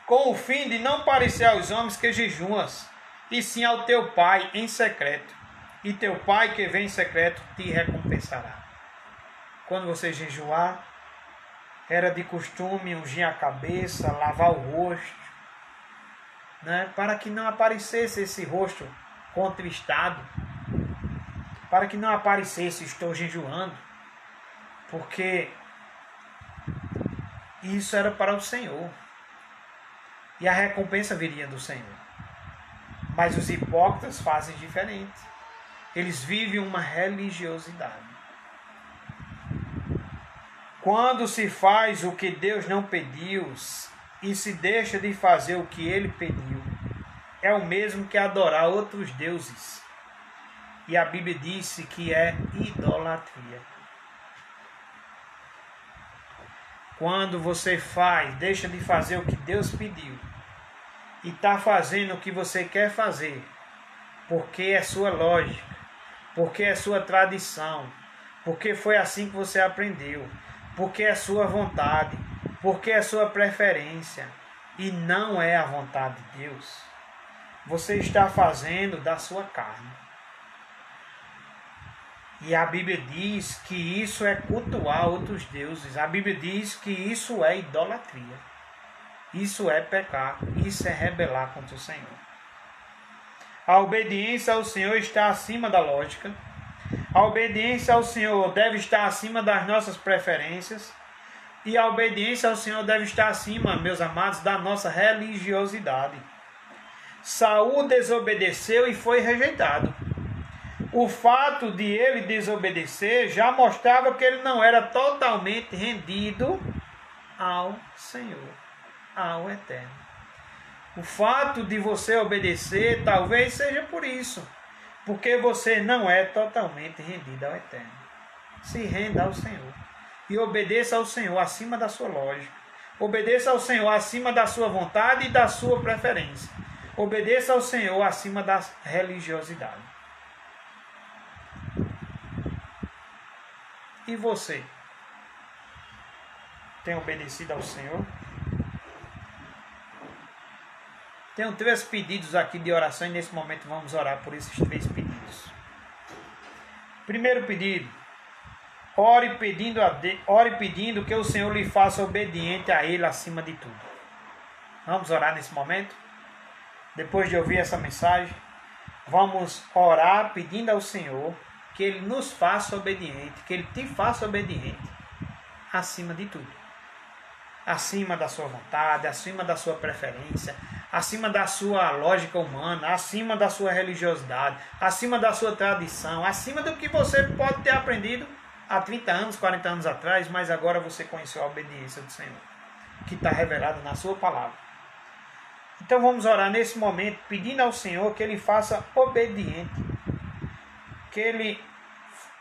com o fim de não parecer aos homens que jejuas, e sim ao teu Pai em secreto. E teu Pai que vem em secreto te recompensará. Quando você jejuar, era de costume ungir a cabeça, lavar o rosto, né? Para que não aparecesse esse rosto contristado, para que não aparecesse estou jejuando, porque isso era para o Senhor e a recompensa viria do Senhor. Mas os hipócritas fazem diferente. Eles vivem uma religiosidade. Quando se faz o que Deus não pediu e se deixa de fazer o que Ele pediu, é o mesmo que adorar outros deuses. E a Bíblia disse que é idolatria. Quando você deixa de fazer o que Deus pediu e está fazendo o que você quer fazer, porque é sua lógica, porque é sua tradição, porque foi assim que você aprendeu, porque é sua vontade, porque é sua preferência e não é a vontade de Deus, você está fazendo da sua carne. E a Bíblia diz que isso é cultuar outros deuses. A Bíblia diz que isso é idolatria. Isso é pecar. Isso é rebelar contra o Senhor. A obediência ao Senhor está acima da lógica. A obediência ao Senhor deve estar acima das nossas preferências. E a obediência ao Senhor deve estar acima, meus amados, da nossa religiosidade. Saul desobedeceu e foi rejeitado. O fato de ele desobedecer já mostrava que ele não era totalmente rendido ao Senhor, ao Eterno. O fato de você obedecer talvez seja por isso, porque você não é totalmente rendido ao Eterno. Se renda ao Senhor e obedeça ao Senhor acima da sua lógica. Obedeça ao Senhor acima da sua vontade e da sua preferência. Obedeça ao Senhor acima da religiosidade. E você? Tem obedecido ao Senhor? Tenho 3 pedidos aqui de oração e nesse momento vamos orar por esses 3 pedidos. Primeiro pedido: ore pedindo que o Senhor lhe faça obediente a Ele acima de tudo. Vamos orar nesse momento? depois de ouvir essa mensagem, vamos orar pedindo ao Senhor que Ele nos faça obediente, que Ele te faça obediente acima de tudo. Acima da sua vontade, acima da sua preferência, acima da sua lógica humana, acima da sua religiosidade, acima da sua tradição, acima do que você pode ter aprendido há 30 anos, 40 anos atrás, mas agora você conheceu a obediência do Senhor, que está revelada na sua palavra. Então vamos orar nesse momento, pedindo ao Senhor que Ele faça obediente, que Ele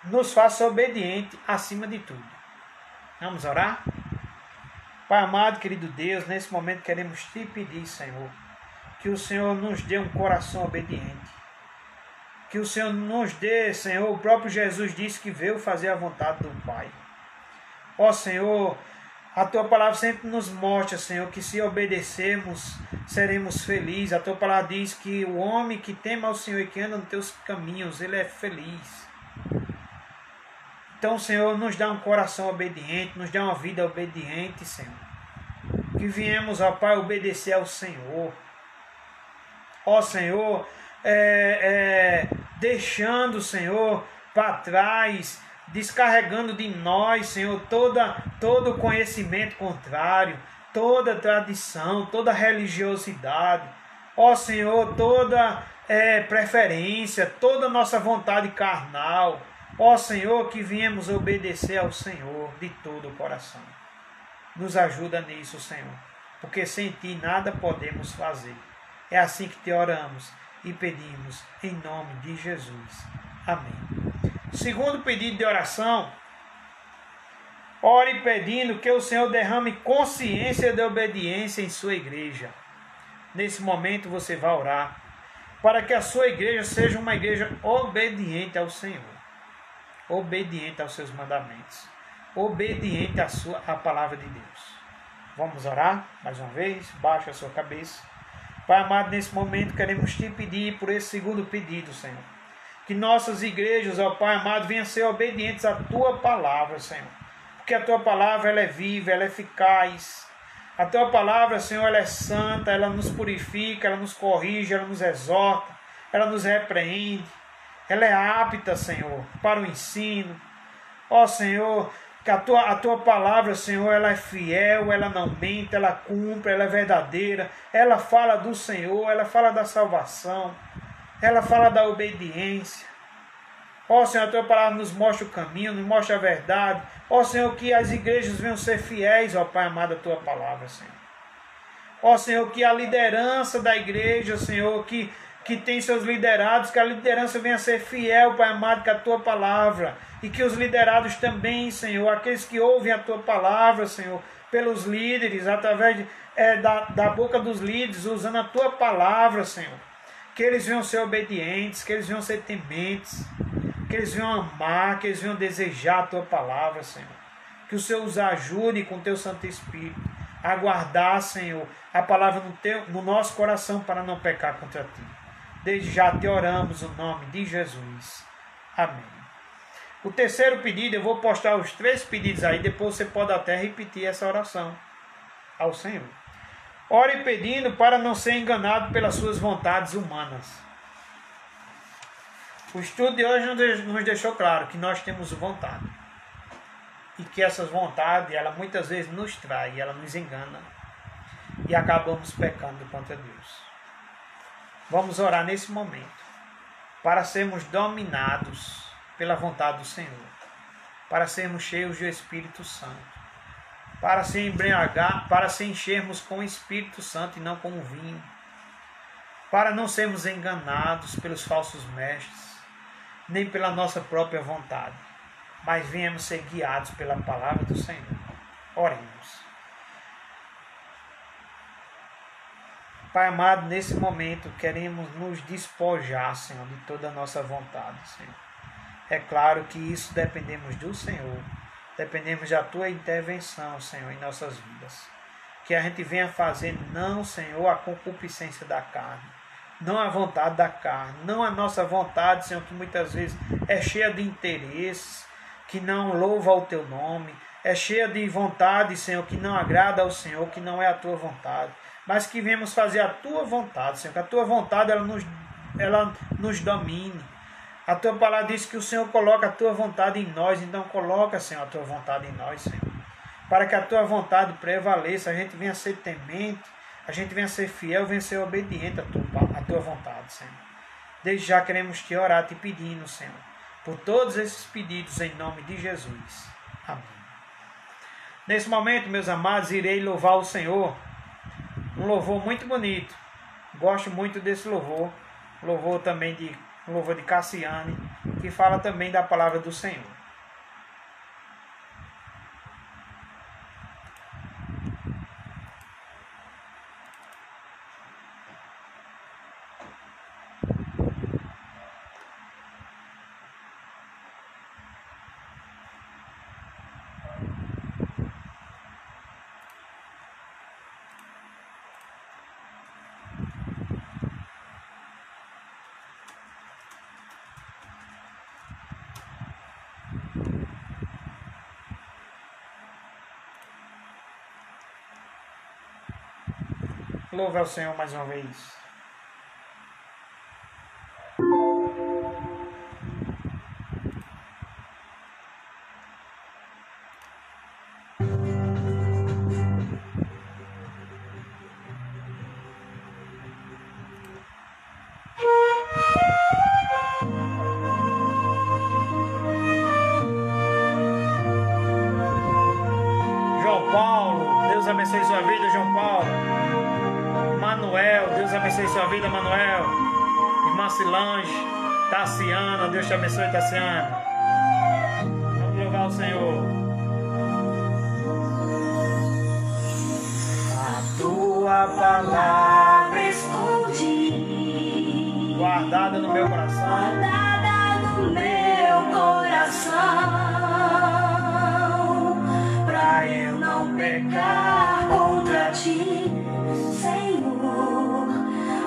nos faça obediente acima de tudo. Vamos orar? Pai amado, querido Deus, nesse momento queremos te pedir, Senhor, que o Senhor nos dê um coração obediente. Que o Senhor nos dê, Senhor, o próprio Jesus disse que veio fazer a vontade do Pai. Ó Senhor, a Tua palavra sempre nos mostra, Senhor, que se obedecermos, seremos felizes. A Tua palavra diz que o homem que teme ao Senhor e que anda nos Teus caminhos, ele é feliz. Então, Senhor, nos dá um coração obediente, nos dá uma vida obediente, Senhor. Que viemos, ó Pai, obedecer ao Senhor. Ó Senhor, deixando, Senhor, para trás, descarregando de nós, Senhor, todo conhecimento contrário, toda tradição, toda religiosidade. Ó Senhor, toda preferência, toda nossa vontade carnal. Ó Senhor, que viemos obedecer ao Senhor de todo o coração. Nos ajuda nisso, Senhor, porque sem Ti nada podemos fazer. É assim que Te oramos e pedimos em nome de Jesus. Amém. Segundo pedido de oração, ore pedindo que o Senhor derrame consciência de obediência em sua igreja. Nesse momento você vai orar para que a sua igreja seja uma igreja obediente ao Senhor, obediente aos seus mandamentos, obediente à palavra de Deus. Vamos orar mais uma vez? Baixe a sua cabeça. Pai amado, nesse momento queremos te pedir por esse segundo pedido, Senhor. Que nossas igrejas, ó Pai amado, venham ser obedientes à Tua palavra, Senhor. Porque a Tua palavra ela é viva, ela é eficaz. A Tua palavra, Senhor, ela é santa, ela nos purifica, ela nos corrige, ela nos exorta, ela nos repreende. Ela é apta, Senhor, para o ensino. Ó Senhor, que a tua palavra, Senhor, ela é fiel, ela não mente, ela cumpre, ela é verdadeira. Ela fala do Senhor, ela fala da salvação, ela fala da obediência. Ó Senhor, a Tua palavra nos mostra o caminho, nos mostra a verdade. Ó Senhor, que as igrejas venham ser fiéis, ó Pai amado, a Tua palavra, Senhor. Ó Senhor, que a liderança da igreja, Senhor, que tem seus liderados, que a liderança venha a ser fiel, Pai amado, com a Tua palavra. E que os liderados também, Senhor, aqueles que ouvem a Tua palavra, Senhor, pelos líderes, através da boca dos líderes, usando a Tua palavra, Senhor. Que eles venham ser obedientes, que eles venham ser tementes, que eles venham amar, que eles venham desejar a Tua palavra, Senhor. Que o Senhor os ajude com o Teu Santo Espírito a guardar, Senhor, a palavra no nosso coração para não pecar contra Ti. Desde já Te oramos no nome de Jesus. Amém. O terceiro pedido, eu vou postar os 3 pedidos aí, depois você pode até repetir essa oração ao Senhor. Ore pedindo para não ser enganado pelas suas vontades humanas. O estudo de hoje nos deixou claro que nós temos vontade. E que essas vontades, ela muitas vezes nos trai, ela nos engana. E acabamos pecando contra Deus. Vamos orar nesse momento para sermos dominados pela vontade do Senhor, para sermos cheios do Espírito Santo, para se embriagar, para se enchermos com o Espírito Santo e não com o vinho, para não sermos enganados pelos falsos mestres, nem pela nossa própria vontade, mas venhamos ser guiados pela palavra do Senhor. Oremos. Pai amado, nesse momento queremos nos despojar, Senhor, de toda a nossa vontade, Senhor. É claro que isso dependemos do Senhor, dependemos da Tua intervenção, Senhor, em nossas vidas. Que a gente venha fazer não, Senhor, a concupiscência da carne, não a vontade da carne, não a nossa vontade, Senhor, que muitas vezes é cheia de interesses, que não louva o Teu nome, é cheia de vontade, Senhor, que não agrada ao Senhor, que não é a tua vontade, mas que venhamos fazer a tua vontade, Senhor, que a tua vontade ela nos domine. A tua palavra diz que o Senhor coloca a tua vontade em nós, então coloca, Senhor, a tua vontade em nós, Senhor, para que a tua vontade prevaleça, a gente venha ser temente, a gente venha ser fiel, venha ser obediente à tua vontade, Senhor. Desde já queremos te orar, te pedindo, Senhor, por todos esses pedidos em nome de Jesus. Amém. Nesse momento, meus amados, irei louvar o Senhor. Um louvor muito bonito. Gosto muito desse louvor. Louvor de Cassiane, que fala também da palavra do Senhor. Louve ao Senhor mais uma vez. João Paulo, Deus abençoe sua vida, João Paulo. Manuel, Deus abençoe sua vida, Manuel. Irmã Silange, Tassiana, Deus te abençoe, Tassiana. Vamos louvar o Senhor. A tua palavra escondi, guardada no meu coração, guardada no meu coração, pra eu não pecar contra ti, Senhor.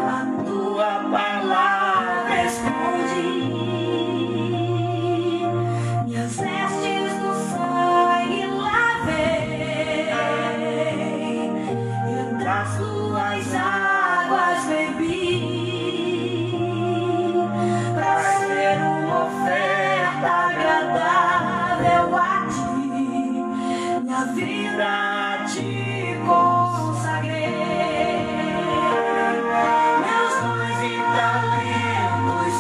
A tua palavra escondi, minhas vestes no sangue lavei, e das tuas águas bebi, pra ser uma oferta agradável a ti, minha vida a ti consagrei.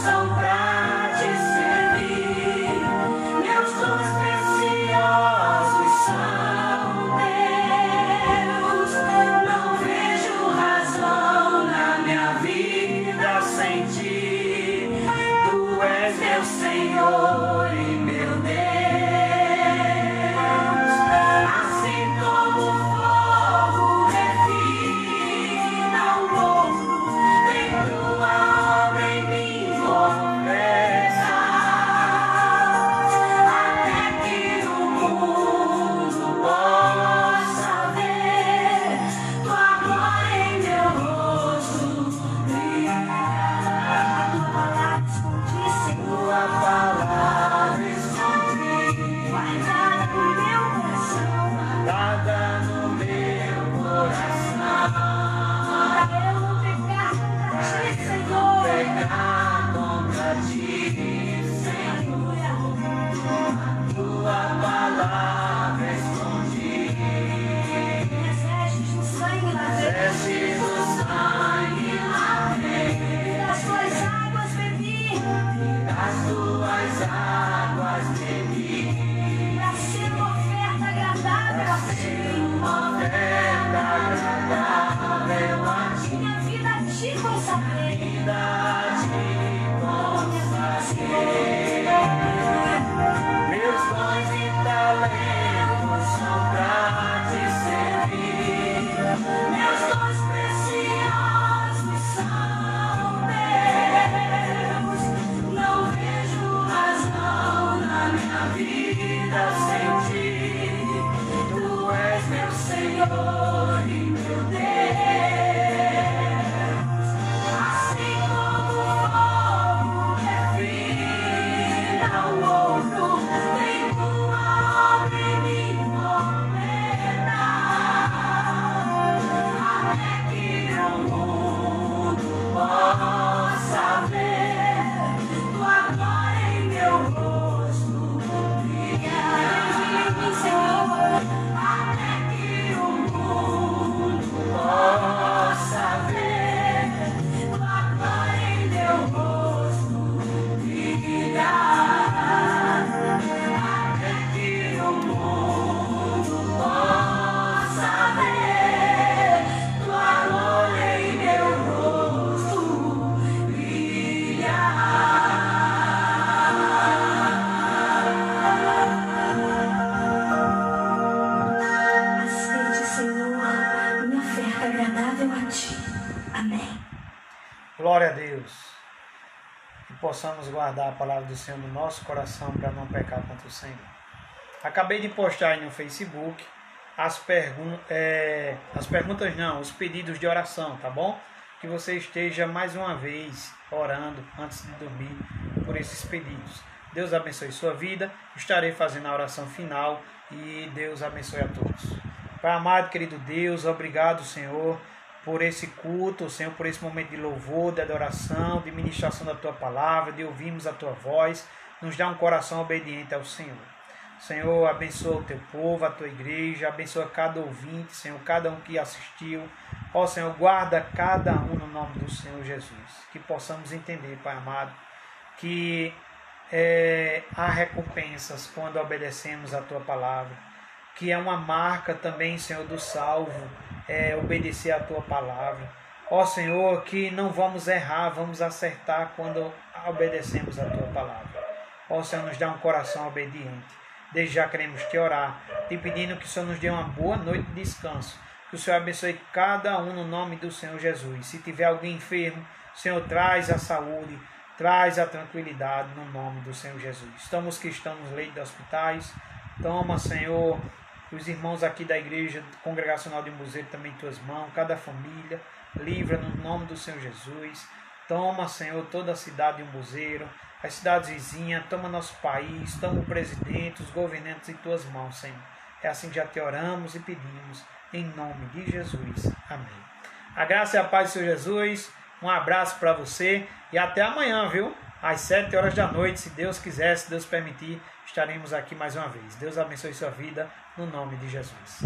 São pra te servir, meus dons preciosos são teus. Não vejo razão na minha vida sem ti. Tu és meu Senhor e meu Deus. Assim como o fogo refina o ouro, tem tua obra em mim. Até que o mundo possa ver tua glória em meu rosto brilhar. Tua palavra escondi, Senhor. Tua palavra escondi, guardada no meu coração, guardada no meu coração, pra eu não pecar contra ti, Senhor. Tua palavra escondi, minhas vestes no sangue lavei, das tuas águas bebi, pra ser uma oferta agradável a ti, minha vida a ti consagrei. Meus dons e talentos são pra te servir, meus dons preciosos são teus. Não vejo razão na minha vida sem ti. Tu és meu Senhor e meu Deus. Assim como o fogo refina o ouro, tem tua obra em mim. Ti. Amém. Glória a Deus. Que possamos guardar a palavra do Senhor no nosso coração para não pecar contra o Senhor. Acabei de postar aí no Facebook os pedidos de oração, tá bom? Que você esteja mais uma vez orando antes de dormir por esses pedidos. Deus abençoe sua vida. Estarei fazendo a oração final e Deus abençoe a todos. Pai amado, querido Deus, obrigado, Senhor, por esse culto, Senhor, por esse momento de louvor, de adoração, de ministração da Tua palavra, de ouvirmos a Tua voz. Nos dá um coração obediente ao Senhor. Senhor, abençoa o Teu povo, a Tua igreja, abençoa cada ouvinte, Senhor, cada um que assistiu. Ó Senhor, guarda cada um no nome do Senhor Jesus. Que possamos entender, Pai amado, que há recompensas quando obedecemos a Tua palavra. Que é uma marca também, Senhor, do salvo, obedecer a Tua palavra. Ó Senhor, que não vamos errar, vamos acertar quando obedecemos a Tua palavra. Ó Senhor, nos dá um coração obediente. Desde já queremos Te orar, Te pedindo que o Senhor nos dê uma boa noite de descanso. Que o Senhor abençoe cada um no nome do Senhor Jesus. Se tiver alguém enfermo, Senhor, traz a saúde, traz a tranquilidade no nome do Senhor Jesus. Estamos que estão nos leitos de hospitais. Toma, Senhor, os irmãos aqui da igreja congregacional de Muzeiro também em Tuas mãos, cada família, livra no nome do Senhor Jesus. Toma, Senhor, toda a cidade de Muzeiro, as cidades vizinhas, toma nosso país, toma o presidente, os governantes em Tuas mãos, Senhor. É assim que já Te oramos e pedimos, em nome de Jesus. Amém. A graça e a paz do Senhor Jesus, um abraço para você e até amanhã, viu? Às 7 horas da noite, se Deus quiser, se Deus permitir, estaremos aqui mais uma vez. Deus abençoe sua vida, no nome de Jesus.